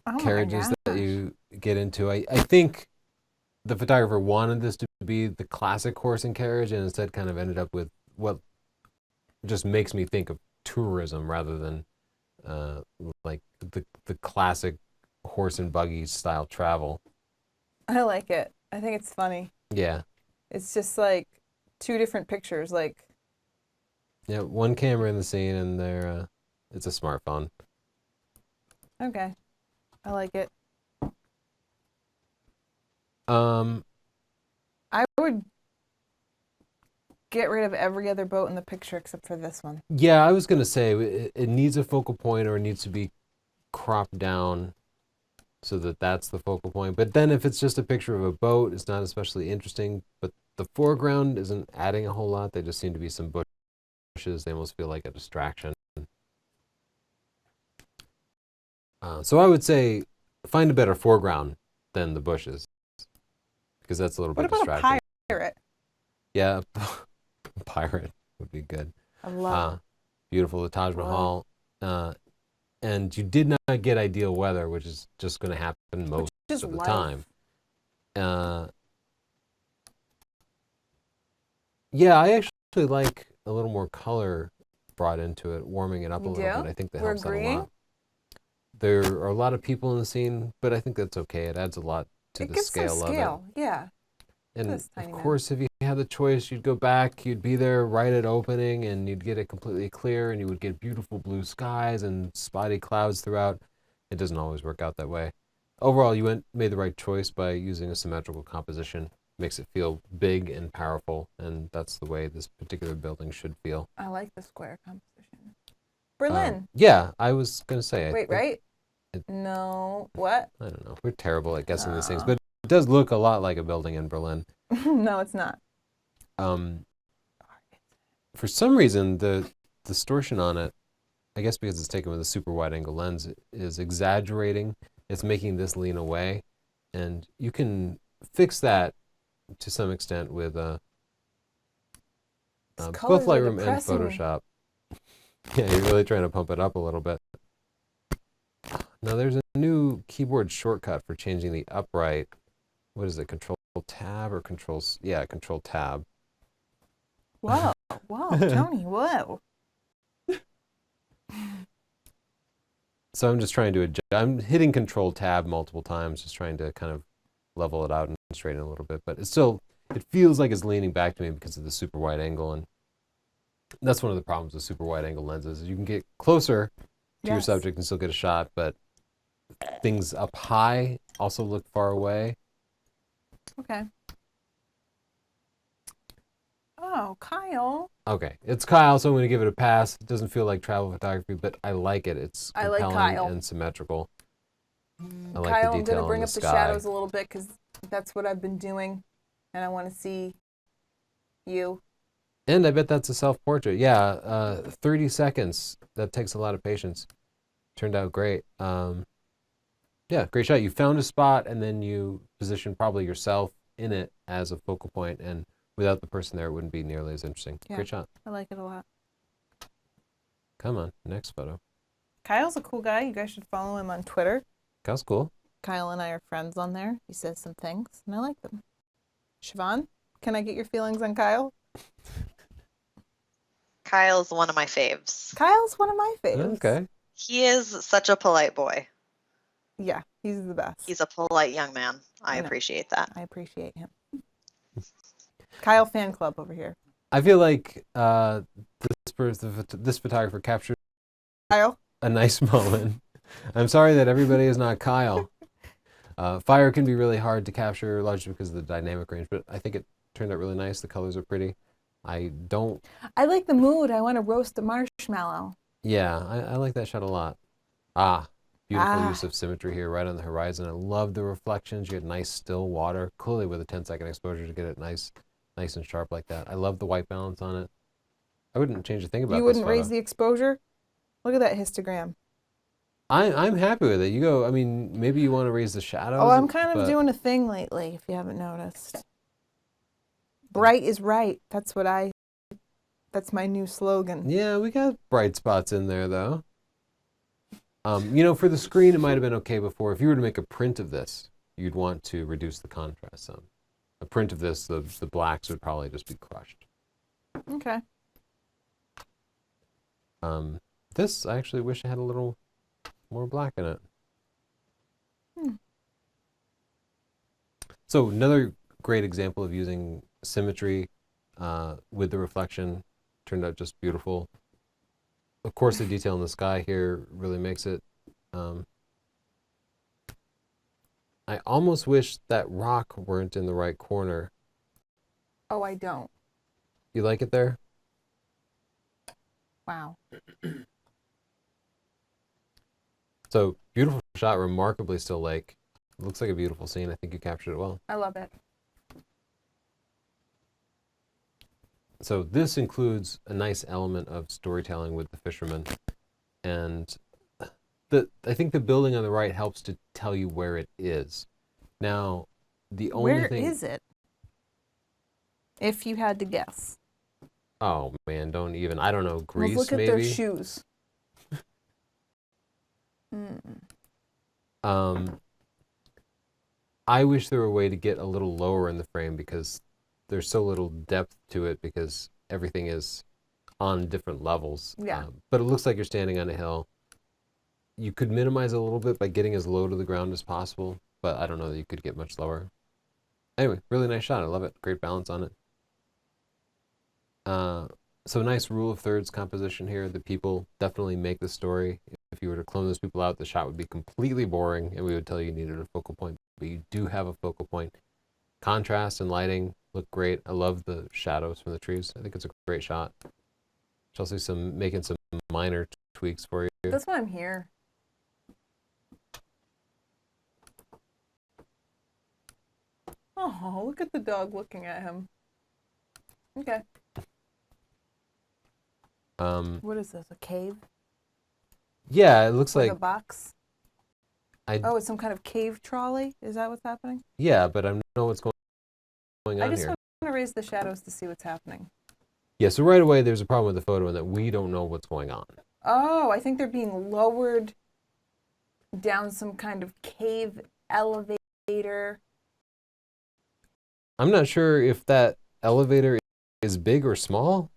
Oh carriages my that gosh. you get into. I think the photographer wanted this to be the classic horse and carriage, and instead kind of ended up with what just makes me think of tourism rather than like the classic horse and buggy style travel. I like it. I think it's funny. Yeah. It's just like two different pictures. Like, Yeah, one camera in the scene, and it's a smartphone. okay, I like it. I would get rid of every other boat in the picture except for this one. Yeah, I was gonna say it needs a focal point, or it needs to be cropped down so that that's the focal point. But then if it's just a picture of a boat, it's not especially interesting. But the foreground isn't adding a whole lot. They just seem to be some bushes. They almost feel like a distraction. So I would say find a better foreground than the bushes, because that's a little What bit about distracting. a pirate? Yeah, a pirate would be good. I love Beautiful, the Taj Mahal. And you did not get ideal weather, which is just going to happen most just of the life. time. Yeah, I actually like a little more color brought into it, warming it up You a little do? bit. I think that We're helps out a agreeing? lot. There are a lot of people in the scene, but I think that's okay. It adds a lot to It the gives scale some of it. scale. Yeah. And This of tiny man. course, if you had the choice, you'd go back, you'd be there right at opening, and you'd get it completely clear, and you would get beautiful blue skies and spotty clouds throughout. It doesn't always work out that way. Overall, you made the right choice by using a symmetrical composition. Makes it feel big and powerful, and that's the way this particular building should feel. I like the square composition. Berlin. Yeah, I was going to say. I Wait, think- right? it- No. What? I don't know. We're terrible at guessing these things, Oh. but it does look a lot like a building in Berlin. No, it's not. For some reason, the distortion on it, I guess because it's taken with a super wide angle lens, is exaggerating. It's making this lean away, and you can fix that to some extent with These both colors are Lightroom and depressing me. Photoshop. Yeah, you're really trying to pump it up a little bit. Now there's a new keyboard shortcut for changing the upright. What is it? Control Tab or yeah, Control Tab. Whoa. Whoa, Tony, whoa. So I'm just trying to adjust. I'm hitting Control Tab multiple times, just trying to kind of level it out and straighten it a little bit. But it's still, it feels like it's leaning back to me because of the super wide angle. And that's one of the problems with super wide angle lenses. You can get closer to your subject and still get a shot, but things up high also look far away. Okay. Oh, Kyle. Okay, it's Kyle, so I'm going to give it a pass. It doesn't feel like travel photography, but I like it. It's I like compelling Kyle. and symmetrical. I like Kyle, the I'm going detail to bring in up the the sky. shadows a little bit because that's what I've been doing, and I want to see you. And I bet that's a self-portrait. Yeah, 30 seconds. That takes a lot of patience. Turned out great. Yeah, great shot. You found a spot, and then you positioned probably yourself in it as a focal point, and without the person there, it wouldn't be nearly as interesting. Yeah. Great shot. I like it a lot. Come on, next photo. Kyle's a cool guy. You guys should follow him on Twitter. Kyle's cool. Kyle and I are friends on there. He says some things, and I like them. Siobhan, can I get your feelings on Kyle? Kyle's one of my faves. Kyle's one of my faves. Okay. He is such a polite boy. Yeah, he's the best. He's a polite young man. I I know. appreciate that. I appreciate him. Kyle fan club over here. I feel like this photographer captured Kyle? a nice moment. I'm sorry that everybody is not Kyle. Fire can be really hard to capture, largely because of the dynamic range, but I think it turned out really nice. The colors are pretty. I like the mood. I want to roast a marshmallow. Yeah, I like that shot a lot. Beautiful use of symmetry here right on the horizon. I love the reflections. You get nice still water, clearly with a 10-second exposure to get it nice and sharp like that. I love the white balance on it. I wouldn't change a thing about this You wouldn't photo. raise the exposure? Look at that histogram. I'm happy with it. You go, I mean, maybe you want to raise the shadows. Oh, I'm kind of doing a thing lately, if you haven't noticed. Bright is right. That's my new slogan. Yeah, we got bright spots in there, though. For the screen, it might have been okay before. If you were to make a print of this, you'd want to reduce the contrast some. A print of this, the blacks would probably just be crushed. Okay. This, I actually wish it had a little more black in it. So another great example of using symmetry with the reflection. Turned out just beautiful. Of course, the detail in the sky here really makes it. I almost wish that rock weren't in the right corner. Oh, I don't. You like it there? Wow. So beautiful shot, remarkably still lake. It looks like a beautiful scene. I think you captured it well. I love it. So this includes a nice element of storytelling with the fisherman. And I think the building on the right helps to tell you where it is. Now, the only thing... Where is it? If you had to guess. Oh, man, don't even... I don't know, Greece, Let's look at maybe? their shoes. I wish there were a way to get a little lower in the frame because there's so little depth to it because everything is on different levels. Yeah. But it looks like you're standing on a hill. You could minimize it a little bit by getting as low to the ground as possible, but I don't know that you could get much lower. Anyway, really nice shot. I love it. Great balance on it. So nice rule of thirds composition here. The people definitely make the story. If you were to clone those people out, the shot would be completely boring, and we would tell you needed a focal point. But you do have a focal point. Contrast and lighting look great. I love the shadows from the trees. I think it's a great shot. Chelsea making some minor tweaks for you. That's why I'm here. Oh, look at the dog looking at him. Okay. What is this? A cave? Yeah, it looks Like like a box? Oh, it's some kind of cave trolley? Is that what's happening? Yeah, but I don't know what's going on I just here. want to raise the shadows to see what's happening. Yeah, so right away there's a problem with the photo in that we don't know what's going on. Oh, I think they're being lowered down some kind of cave elevator. I'm not sure if that elevator is big or small.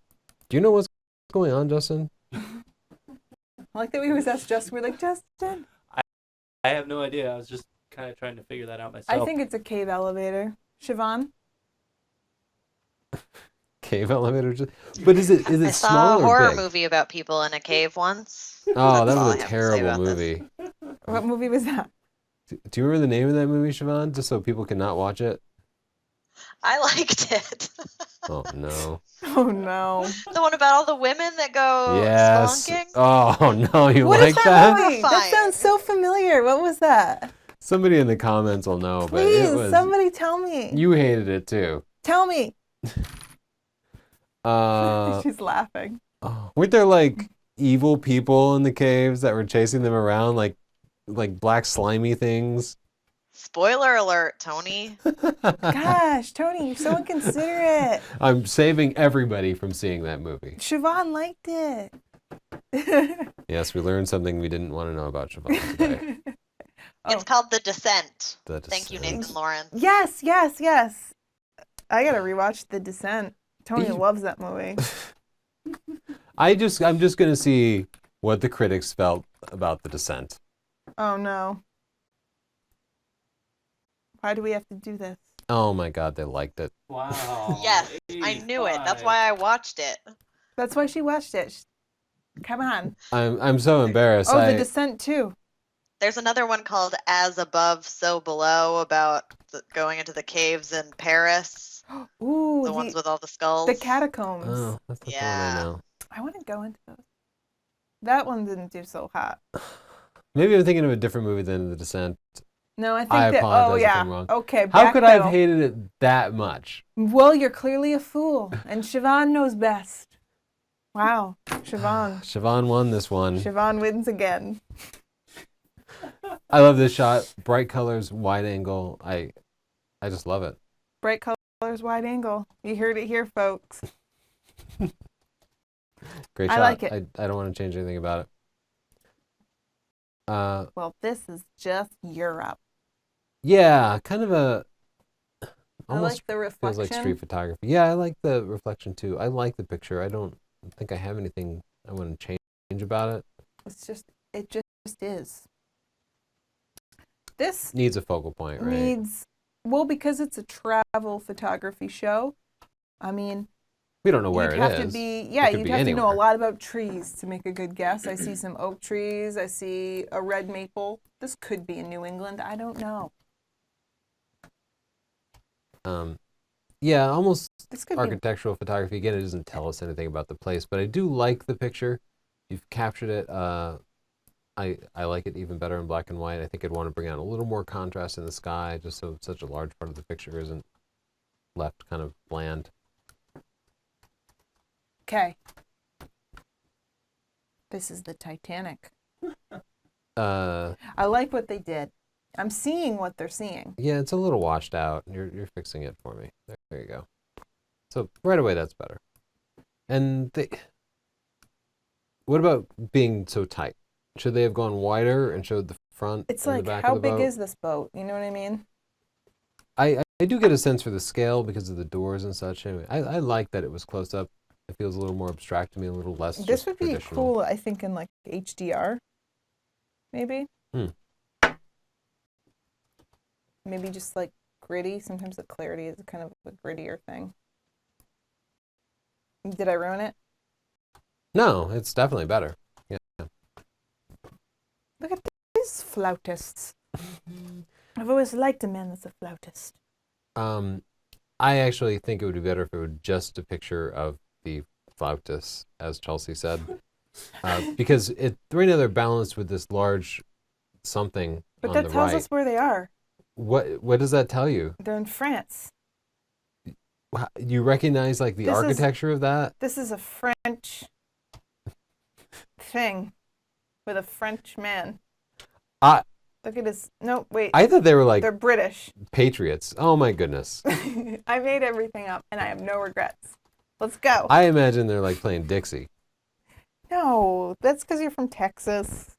Do you know what's going on, Justin? I like that we always ask Justin. We're like, Justin. I have no idea. I was just kind of trying to figure that out I myself. think it's a cave elevator. Siobhan? Cave elevator. But is it I saw small a or horror big? movie about people in a cave once. Oh, That's that all was I a have to say terrible about this. movie. What movie was that? Do you remember the name of that movie, Siobhan? Just so people cannot watch it. I liked it. Oh no. Oh no. The one about all the women that go Yes. spelunking. Oh no, you What is like that that? movie? That sounds so familiar. What was that? Somebody in the comments will know, but Please, it was. somebody tell me. You hated it too. Tell me. Uh, She's laughing. weren't there like evil people in the caves that were chasing them around, like black slimy things? Spoiler alert, Tony. Gosh, Tony, you're so inconsiderate. I'm saving everybody from seeing that movie. Siobhan liked it. Yes, we learned something we didn't want to know about Siobhan today. It's called The Descent. The Thank you, Descent. Nathan Lawrence. Yes, yes, yes. I gotta rewatch The Descent. Tony You- loves that movie. I'm just gonna see what the critics felt about The Descent. Oh no. Why do we have to do this? Oh my God, they liked it. Wow. Yes, I knew it. That's 85. why I watched it. That's why she watched it. Come on. I'm so embarrassed. Oh, The Descent too. There's another one called As Above, So Below about going into the caves in Paris. Ooh, The ones with all the skulls. the catacombs. Oh, that's the one Yeah. I know. I want to go into those. That one didn't do so hot. Maybe I'm thinking of a different movie than The Descent. No, I think I that. apologize Oh if yeah. I'm wrong. Okay. How could I have backpedal. hated it that much? Well, you're clearly a fool, and Siobhan knows best. Wow, Siobhan. Siobhan won this one. Siobhan wins again. I love this shot. Bright colors, wide angle. I just love it. Bright colors, wide angle. You heard it here, folks. Great I shot. like it. I don't want to change anything about it. Well, this is just Europe. Yeah, kind of a I almost like the feels reflection. like street photography. Yeah, I like the reflection too. I like the picture. I don't think I have anything I want to change about it. It just is. This Needs a focal point, right? needs, well, because it's a travel photography show. I mean, We don't know where you'd it have is. to be, It yeah, could you'd be have to know anywhere. a lot about trees to make a good guess. I see some oak trees. I see a red maple. This could be in New England. I don't know. Yeah, almost This could be. architectural photography. Again, it doesn't tell us anything about the place, but I do like the picture. You've captured it. I like it even better in black and white. I think I'd want to bring out a little more contrast in the sky, just so such a large part of the picture isn't left kind of bland. Okay. This is the Titanic. Uh, I like what they did. I'm seeing what they're seeing. yeah, it's a little washed out. You're fixing it for me. There you go. So right away, that's better. And what about being so tight? Should they have gone wider and showed the front It's and like, the back how of the big boat? is this boat? You know what I mean? I do get a sense for the scale because of the doors and such. Anyway, I like that it was close up. It feels a little more abstract to me, a little less This just would be traditional. cool, I think, in like HDR. Maybe. Hmm. Maybe just like gritty. Sometimes the clarity is kind of a grittier thing. Did I ruin it? No, it's definitely better. Yeah. Look at these flautists. I've always liked a man that's a flautist. I actually think it would be better if it were just a picture of the flautist, as Chelsea said, because right now they're balanced with this large something But on that the tells right. us where they are. What does that tell you? They're in France. You recognize like the This is- architecture of that? This is a French thing with a French man. I Look at his. No, wait. I thought they were like They're British. patriots. Oh my goodness. I made everything up and I have no regrets. Let's go. I imagine they're like playing Dixie. No, that's because you're from Texas.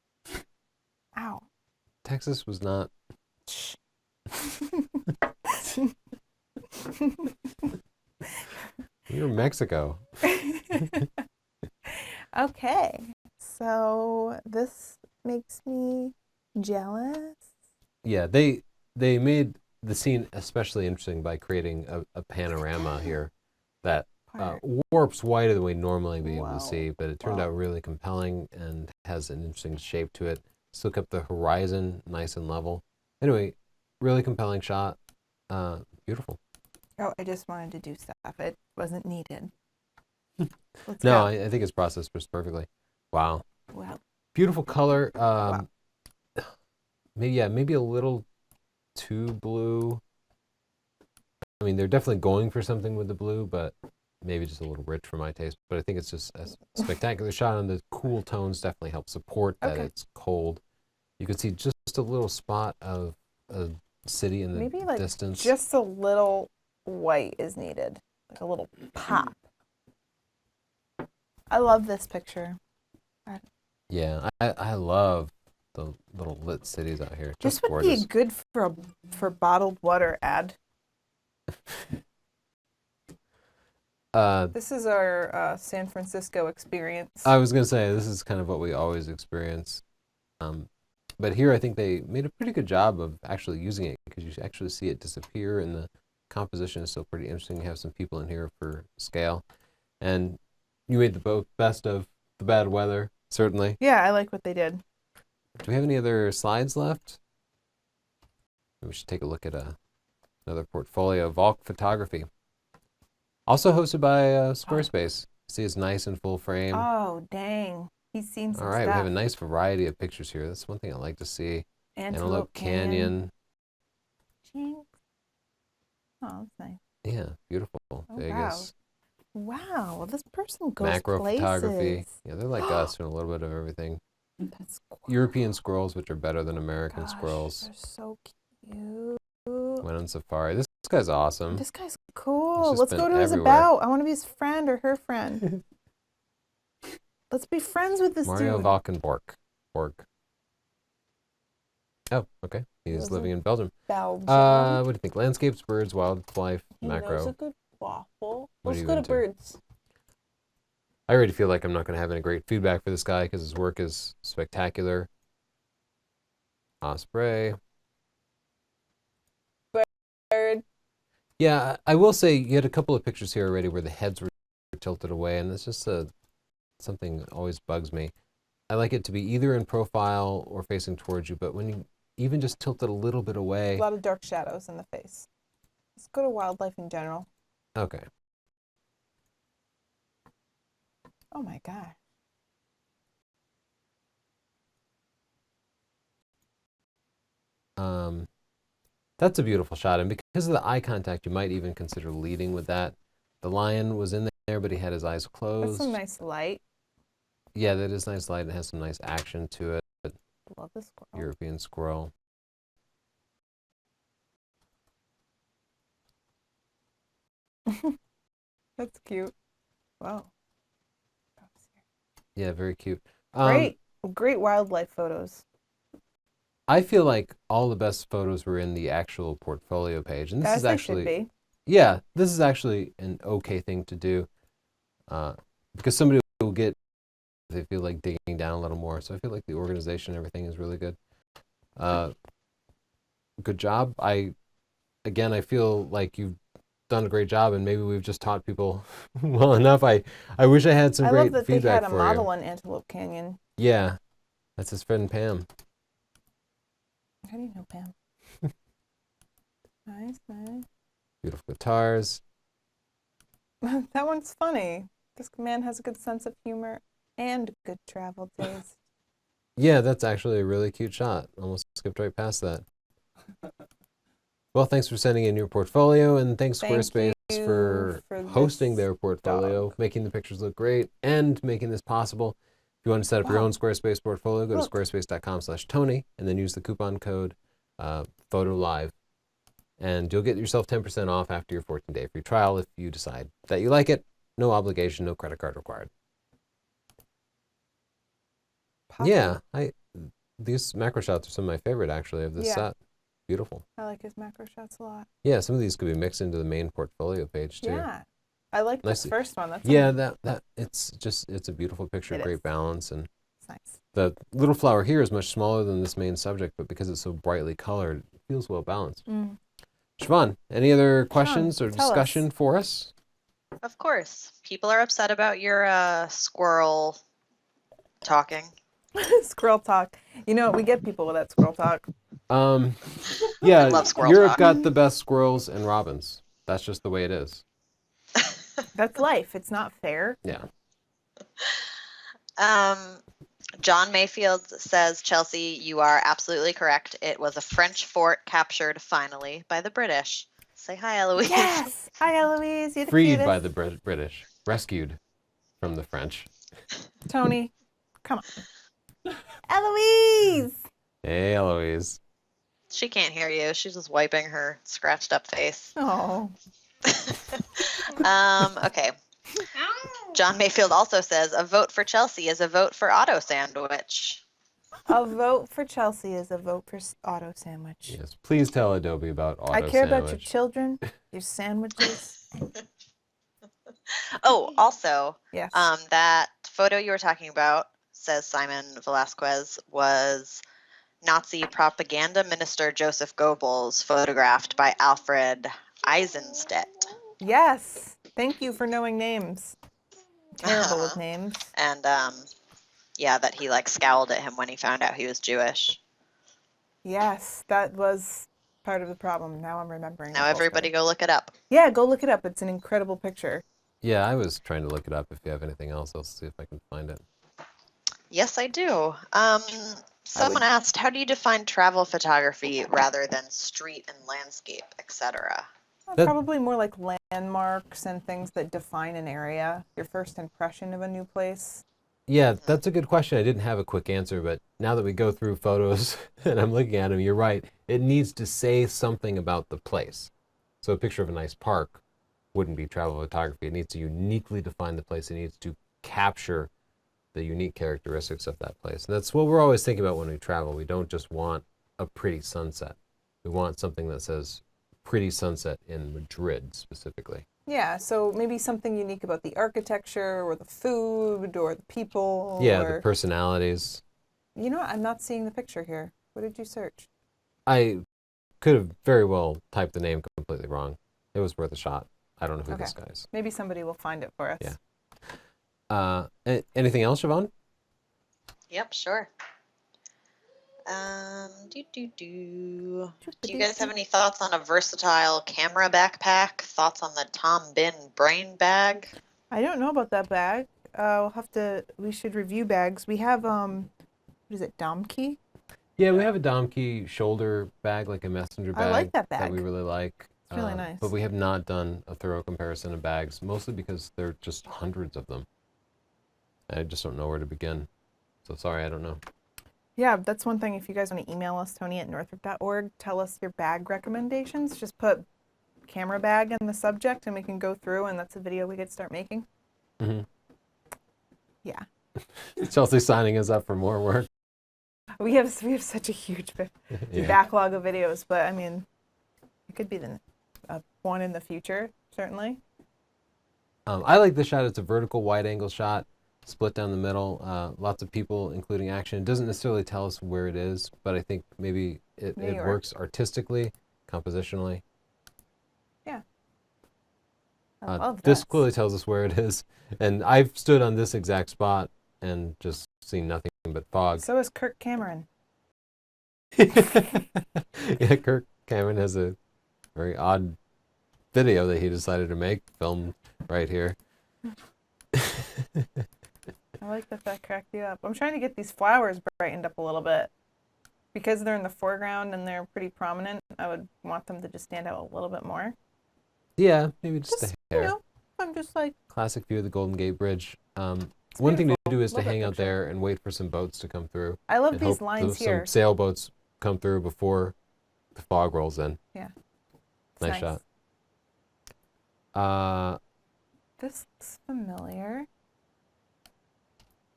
Ow. Texas was not. Shh. You're Mexico. Okay, so this makes me jealous. Yeah, they made the scene especially interesting by creating a panorama here that Part. warps wider than we normally be able Wow. to see, but it turned Wow. out really compelling and has an interesting shape to it. Still kept the horizon nice and level. Anyway, really compelling shot. Beautiful. Oh, I just wanted to do stuff. It wasn't needed. Let's No, go. I think it's processed just perfectly. Wow. Wow. Beautiful color. Wow. Maybe a little too blue. I mean, they're definitely going for something with the blue, but maybe just a little rich for my taste. But I think it's just a spectacular shot, and the cool tones definitely help support that it's cold. You can see just a little spot of a city in the Maybe like distance. just a little white is needed, like a little pop. I love this picture. Yeah, I love the little lit cities out here. This Just would gorgeous. be good for bottled water ad. This is our San Francisco experience. I was gonna say this is kind of what we always experience, but here I think they made a pretty good job of actually using it because you actually see it disappear, and the composition is still pretty interesting. You have some people in here for scale, and you made the best of the bad weather, certainly. Yeah, I like what they did. Do we have any other slides left? We should take a look at another portfolio, Valk Photography. Also hosted by Squarespace. See, it's nice and full frame. Oh, dang. He's seen some All right, we stuff. have a nice variety of pictures here. That's one thing I like to see. Antelope Canyon. Jinx. Oh, that's nice. Yeah, beautiful. Vegas. Wow. Well, this person goes Macro places. photography. Yeah, they're like us doing a little bit of everything. That's cool. European squirrels, which are better than American Gosh, squirrels. They're so cute. Went on safari. This guy's awesome. This guy's cool. just Let's been go to his everywhere. about. I want to be his friend or her friend. Let's be friends with this Mario dude. Valkenborg. Oh, okay. He's Those living are in Belgium. Belgium. What do you think? Landscapes, birds, wildlife, He knows a macro. good waffle. What are Let's you go to into? birds. I already feel like I'm not going to have any great feedback for this guy because his work is spectacular. Osprey. Bird. Yeah, I will say you had a couple of pictures here already where the heads were tilted away, and it's just something that always bugs me. I like it to be either in profile or facing towards you, but when you even just tilt it a little bit A away. lot of dark shadows in the face. Let's go to wildlife in general. Okay. Oh my gosh. That's a beautiful shot, and because of the eye contact, you might even consider leading with that. The lion was in there, but he had his eyes That's closed. some nice light. Yeah, that is nice light. It has some nice action to it. Love the squirrel. European squirrel. That's cute. Wow. Yeah, very cute. Great wildlife photos. I feel like all the best photos were in the actual portfolio page, and this As is they actually, should be. yeah, this is actually an okay thing to do, because somebody will get, they feel like digging down a little more. So I feel like the organization and everything is really good. Good job. I feel like you've done a great job, and maybe we've just taught people well enough. I wish I had some I great love that they feedback had a for model you. on Antelope Canyon. Yeah, that's his friend Pam. How do you know Pam? Nice. Beautiful guitars. That one's funny. This man has a good sense of humor and good travel taste. Yeah, that's actually a really cute shot. Almost skipped right past that. Well, thanks for sending in your portfolio, and thanks Thank Squarespace you for for hosting this their portfolio, dog. making the pictures look great, and making this possible. If you want to set up your Wow. own Squarespace portfolio, go Look. to squarespace.com/Tony, and then use the coupon code PhotoLive, and you'll get yourself 10% off after your 14-day free trial if you decide that you like it. No obligation, no credit card required. Poppy. Yeah, these macro shots are some of my favorite actually of this Yeah. set. Beautiful. I like his macro shots a lot. Yeah, some of these could be mixed into the main portfolio page too. Yeah. I like Nice. this first one. That's Yeah, that it's a beautiful picture, It great is. balance, and nice. The little flower here is much smaller than this main subject, but because it's so brightly colored, it feels well balanced. Mm. Siobhan, any other questions or tell us. discussion for us? Of course. People are upset about your squirrel talking. Squirrel talk. You know, we get people with that squirrel talk. Yeah, love squirrel Europe talk. got the best squirrels and robins. That's just the way it is. That's life. It's not fair. Yeah. John Mayfield says, Chelsea, you are absolutely correct. It was a French fort captured finally by the British. Say hi, Eloise. Yes. Hi, Eloise. You're the Freed cutest. by the British, rescued from the French. Tony, come on. Eloise. Hey, Eloise. She can't hear you. She's just wiping her scratched up face. Oh. Okay. John Mayfield also says, a vote for Chelsea is a vote for auto sandwich. A vote for Chelsea is a vote for auto sandwich. Yes, please tell Adobe about auto I care sandwich. about your children, your sandwiches. Oh, also, Yes. that photo you were talking about, says Simon Velasquez, was Nazi propaganda minister Joseph Goebbels, photographed by Alfred Eisenstadt. Yes. Thank you for knowing names. Terrible with names. And yeah, that he like scowled at him when he found out he was Jewish. Yes, that was part of the problem. Now I'm remembering. Now everybody go look it up. Yeah, go look it up. It's an incredible picture. Yeah, I was trying to look it up. If you have anything else, I'll see if I can find it. Yes, I do. Someone asked, how do you define travel photography rather than street and landscape, etc.? Probably more like landmarks and things that define an area, your first impression of a new place. Yeah, that's a good question. I didn't have a quick answer, but now that we go through photos and I'm looking at them, you're right. It needs to say something about the place. So a picture of a nice park wouldn't be travel photography. It needs to uniquely define the place. It needs to capture the unique characteristics of that place. And that's what we're always thinking about when we travel. We don't just want a pretty sunset. We want something that says pretty sunset in Madrid specifically. Yeah, so maybe something unique about the architecture or the food or the people. Yeah, or... the personalities. You know what? I'm not seeing the picture here. What did you search? I could have very well typed the name completely wrong. It was worth a shot. I don't know who this guy is. Maybe somebody will find it for us. Yeah. Anything else, Siobhan? Yep, sure. Do you guys have any thoughts on a versatile camera backpack? Thoughts on the Tom Bin brain bag? I don't know about that bag. We should review bags. We have, what is it, Domkey? Yeah, we have a Domkey shoulder bag, like a messenger bag. I like that bag. That we really like. It's really nice. But we have not done a thorough comparison of bags, mostly because there are just hundreds of them. I just don't know where to begin. So sorry, I don't know. Yeah, that's one thing. If you guys want to email us, tony@northrop.org, tell us your bag recommendations. Just put camera bag in the subject and we can go through, and that's a video we could start making. Mm-hmm. Yeah. Chelsea's signing us up for more work. We have such a huge backlog of videos, but I mean, it could be one in the future, certainly. I like the shot. It's a vertical wide angle shot, split down the middle. Lots of people, including action. It doesn't necessarily tell us where it is, but I think maybe it works artistically, compositionally. Yeah. I love this that. clearly tells us where it is. And I've stood on this exact spot and just seen nothing but fog. So is Kirk Cameron. Yeah, Kirk Cameron has a very odd video that he decided to make, filmed right here. I like that cracked you up. I'm trying to get these flowers brightened up a little bit. Because they're in the foreground and they're pretty prominent, I would want them to just stand out a little bit more. Yeah, maybe just a hair. You know, I'm just like... Classic view of the Golden Gate Bridge. One thing to do is to Love that hang out picture. there and wait for some boats to come through. I love and these hope lines here. Some sailboats come through before the fog rolls in. Yeah. Nice shot. This looks familiar.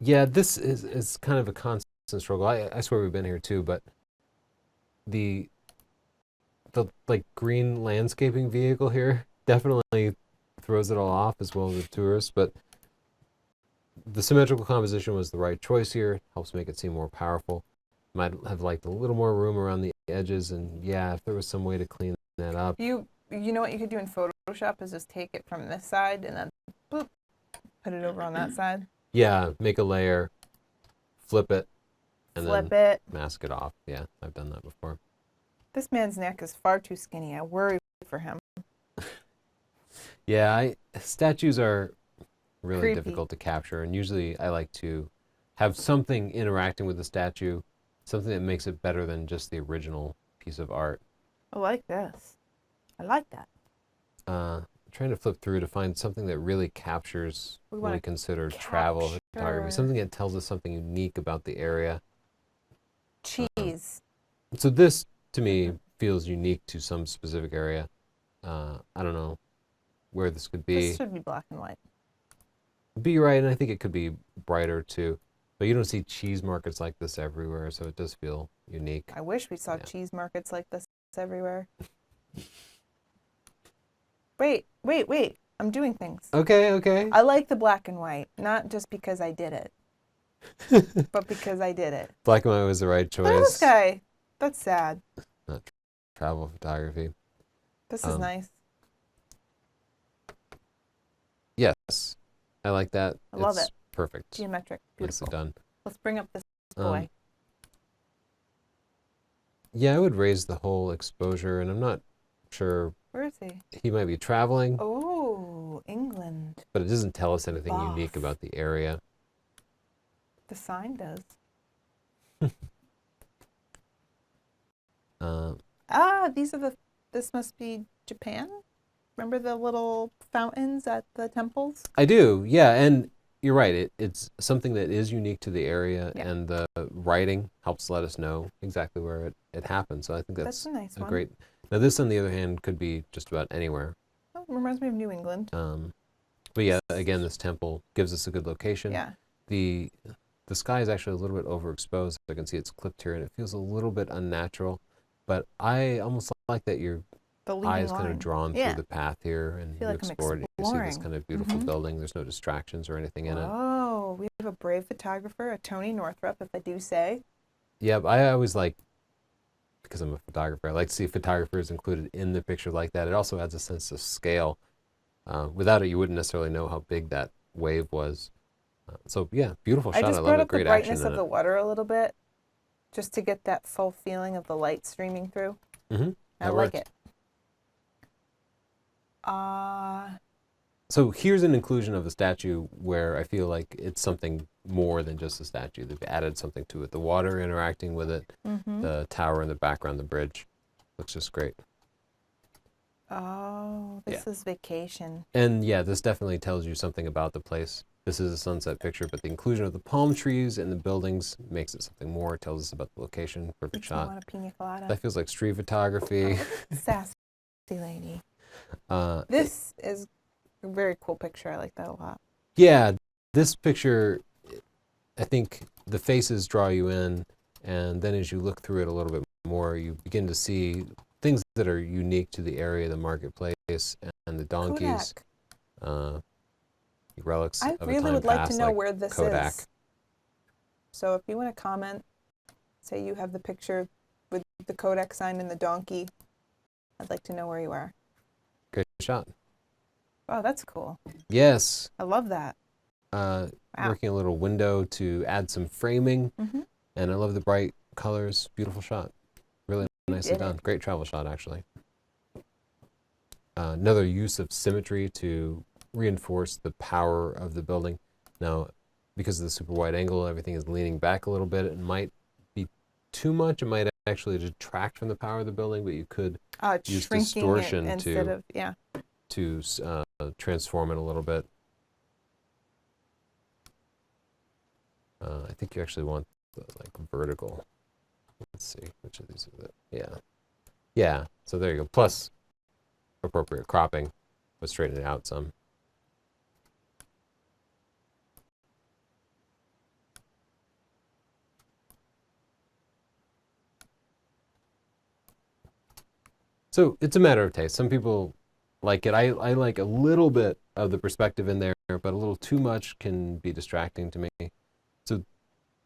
Yeah, this is kind of a constant struggle. I swear we've been here too, but the like green landscaping vehicle here definitely throws it all off, as well as the tourists. But the symmetrical composition was the right choice here. It helps make it seem more powerful. Might have liked a little more room around the edges, and yeah, if there was some way to clean that up. You know what you could do in Photoshop is just take it from this side and then boop, put it over on that side. Yeah, make a layer, flip it, and Flip then it. mask it off. Yeah, I've done that before. This man's neck is far too skinny. I worry for him. Yeah, statues are really Creepy. difficult to capture, and usually I like to have something interacting with the statue, something that makes it better than just the original piece of art. I like this. I like that. Trying to flip through to find something that really captures We what we wanna consider travel photography, capture- something that tells us something unique about the area. Cheese. So this, to me, feels unique to some specific area. I don't know where this could be. This should be black and white. Be right, and I think it could be brighter too. But you don't see cheese markets like this everywhere, so it does feel unique. I wish we saw Yeah. cheese markets like this everywhere. Wait. I'm doing things. Okay. I like the black and white, not just because I did it, but because I did it. Black and white was the right Look at this choice. guy. That's sad. Not travel photography. This is nice. Yes, I like that. I love It's it. perfect. Geometric. Beautiful. Nicely done. Let's bring up this Um, boy. Yeah, I would raise the whole exposure, and I'm not sure Where is he? he might be traveling, Oh, England. but it doesn't tell us anything unique Bath. about the area. The sign does. This must be Japan? Remember the little fountains at the temples? I do, yeah, and you're right. It's something that is unique to the area, Yeah. and the writing helps let us know exactly where it happened. So I think That's that's a nice a one. great. Now this, on the other hand, could be just about anywhere. Oh, reminds me of New England. But yeah, again, this temple gives us a good location. Yeah. The sky is actually a little bit overexposed. I can see it's clipped here, and it feels a little bit unnatural. But I almost like that your The leading eye is kind line. of drawn Yeah. through the path here, and feel you like I'm explore it. You see this exploring. kind of beautiful Mhm. building. There's no distractions or anything in it. Oh, we have a brave photographer, a Tony Northrup, if I do say. Yeah, but I always like, because I'm a photographer, I like to see photographers included in the picture like that. It also adds a sense of scale. Without it, you wouldn't necessarily know how big that wave was. So yeah, beautiful I shot. just I love brought it. up the Great action brightness in of the it. water a little bit, just to get that full feeling of the light streaming through. Mm-hmm. I like it. So here's an inclusion of a statue where I feel like it's something more than just a statue. They've added something to it. The water interacting with it, the tower in the background, the bridge. Looks just great. Oh, this is vacation. And yeah, this definitely tells you something about the place. This is a sunset picture, but the inclusion of the palm trees and the buildings makes it something more. It tells us about the location. Perfect Makes me shot. want a pina colada. That feels like street photography. Sassy lady. Uh, This is a very cool picture. I like that a lot. Yeah, this picture, I think the faces draw you in, and then as you look through it a little bit more, you begin to see things that are unique to the area, the marketplace, and the donkeys, relics I of a really time would like past, to know like where this Kodak. is. So if you want to comment, say you have the picture with the Kodak sign and the donkey, I'd like to know where you are. Great shot. Oh, that's cool. Yes. I love that. Wow. Working a little window to add some framing, Mm-hmm. and I love the bright colors. Beautiful shot. Really nicely did done. it. Great travel shot, actually. Another use of symmetry to reinforce the power of the building. Now, because of the super wide angle, everything is leaning back a little bit. It might be too much. It might actually detract from the power of the building, but you could use Shrinking distortion it instead to of, yeah. to transform it a little bit. I think you actually want the vertical. Let's see, which of these are the, yeah. So there you go. Plus appropriate cropping, but straighten it out some. So it's a matter of taste. Some people like it. I like a little bit of the perspective in there, but a little too much can be distracting to me. So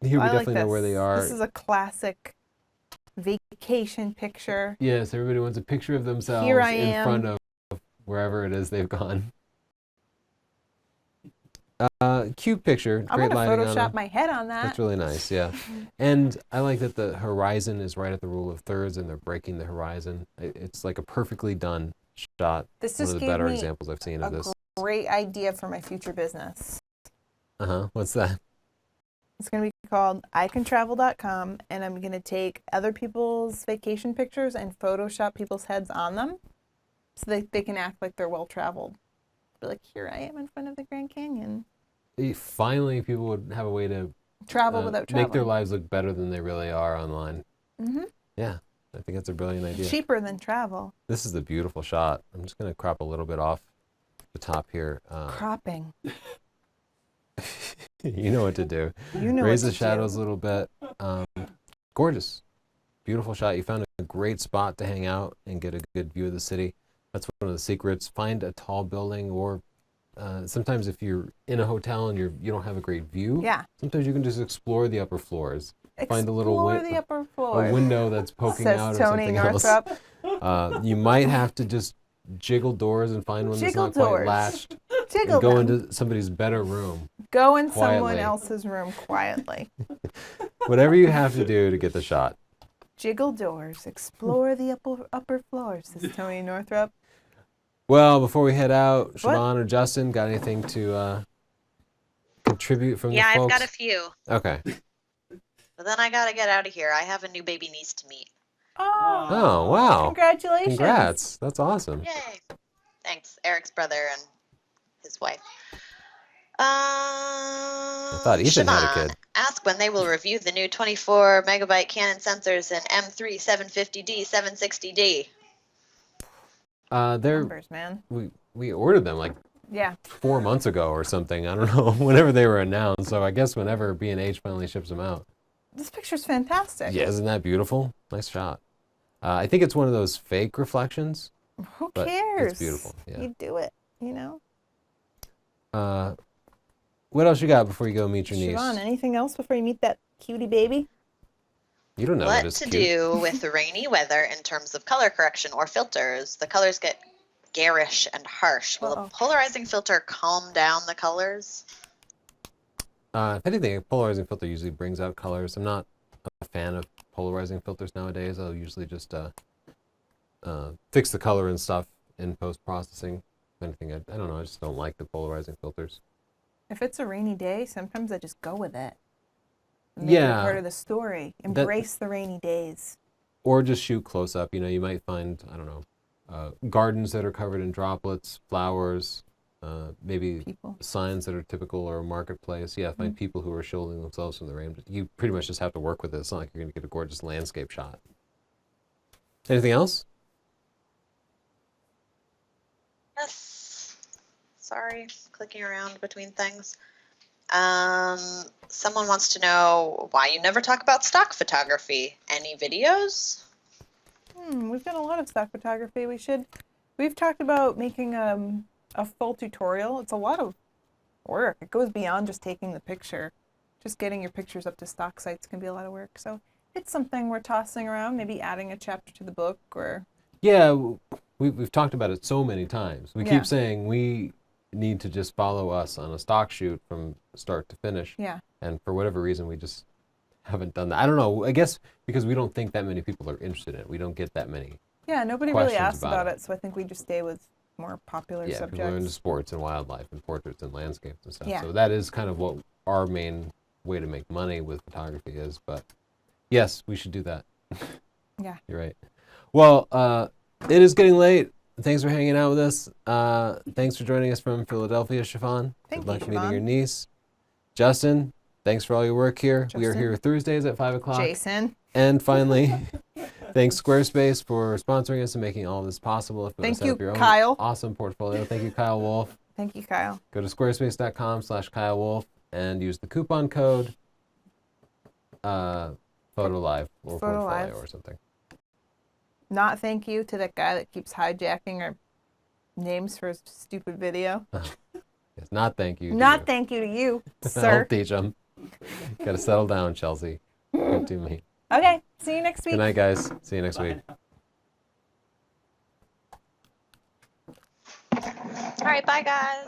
here we I like definitely know where they this. are. This is a classic vacation picture. Yes, everybody wants a picture of themselves Here I in am. front of wherever it is they've gone. Cute picture, I'm great gonna lighting on Photoshop them. my head on that. That's really nice, yeah. And I like that the horizon is right at the rule of thirds, and they're breaking the horizon. It's like a perfectly done shot. This One just of the gave better me examples I've seen of a this. great idea for my future business. What's that? It's going to be called icantravel.com, and I'm going to take other people's vacation pictures and Photoshop people's heads on them so that they can act like they're well-traveled. Be like, here I am in front of the Grand Canyon. Finally, people would have a way to Travel without traveling. make their lives look better than they really are online. Mm-hmm. Yeah, I think that's a brilliant idea. Cheaper than travel. This is a beautiful shot. I'm just going to crop a little bit off the top here. Cropping. You know what to do. You know Raise what the to shadows do. a little bit. Gorgeous. Beautiful shot. You found a great spot to hang out and get a good view of the city. That's one of the secrets. Find a tall building, or sometimes if you're in a hotel and you don't have a great view, Yeah. sometimes you can just explore the upper floors. Find a little Explore the upper floors. a window that's poking Says out or Tony something Northrup. else. You might have to just jiggle doors and find one that's Jiggle not quite doors. latched. Jiggle And go them. into somebody's better room. Go in quietly. someone else's room quietly. Whatever you have to do to get the shot. Jiggle doors. Explore the upper floors, says Tony Northrup. Well, before we head out, What? Siobhan or Justin, got anything to contribute from the Yeah, folks? I've got a few. Okay. But then I gotta get out of here. I have a new baby niece to meet. Oh, Oh, wow. congratulations. Congrats. That's awesome. Yay! Thanks, Eric's brother and his wife. I thought Ethan had a Siobhan, kid. ask when they will review the new 24 megabyte Canon sensors in M3 750D 760D. They're Numbers, man. we ordered them like Yeah. 4 months ago or something. I don't know. Whenever they were announced. So I guess whenever B&H finally ships them out. This picture's fantastic. Yeah, isn't that beautiful? Nice shot. I think it's one of those fake reflections. Who But cares? it's beautiful, yeah. You do it, you know? What else you got before you go meet your niece? Siobhan, anything else before you meet that cutie baby? You don't know What that it's to cute. do with rainy weather in terms of color correction or filters? The colors get garish and harsh. Will Uh-oh. a polarizing filter calm down the colors? If anything, a polarizing filter usually brings out colors. I'm not a fan of polarizing filters nowadays. I'll usually just fix the color and stuff in post-processing. If anything, I don't know. I just don't like the polarizing filters. If it's a rainy day, sometimes I just go with it. Make it Yeah. part of the story. Embrace the rainy days. Or just shoot close up. You know, you might find, I don't know, gardens that are covered in droplets, flowers, maybe People. signs that are typical or a marketplace. Yeah, find people who are shielding themselves from the rain. You pretty much just have to work with it. It's not like you're going to get a gorgeous landscape shot. Anything else? Yes. Sorry, clicking around between things. Someone wants to know why you never talk about stock photography. Any videos? We've done a lot of stock photography. We've talked about making a full tutorial. It's a lot of work. It goes beyond just taking the picture. Just getting your pictures up to stock sites can be a lot of work. So it's something we're tossing around, maybe adding a chapter to the book or... Yeah, we've talked about it so many times. We Yeah. keep saying we need to just follow us on a stock shoot from start to finish. Yeah. And for whatever reason, we just haven't done that. I don't know. I guess because we don't think that many people are interested in it. We don't get that many. Yeah, nobody really Questions asks about about it. it, so I think we just stay with more popular Yeah, people are into subjects. sports and wildlife and portraits and landscapes and stuff. Yeah. So that is kind of what our main way to make money with photography is. But yes, we should do that. Yeah. You're right. Well, it is getting late. Thanks for hanging out with us. Thanks for joining us from Philadelphia, Siobhan. Thank Good luck you, meeting Siobhan. your niece. Justin, thanks for all your work here. We are Justin. here Thursdays at 5 o'clock. Jason, And finally, thanks Squarespace for sponsoring us and making all this possible. If you want Thank to set you, up your own Kyle. awesome portfolio. Thank you, Kyle Wolf. thank you, Kyle. Go to squarespace.com/Kyle Wolf and use the coupon code PhotoLive or Photo Portfolio Live. or something. Not thank you to that guy that keeps hijacking our names for his stupid video. Yes, not thank you. Not thank you to you, I'll sir. teach them. Got to settle down, Chelsea. Don't do me. Okay, see you next week. Good night, guys. See you next week. All right, bye guys.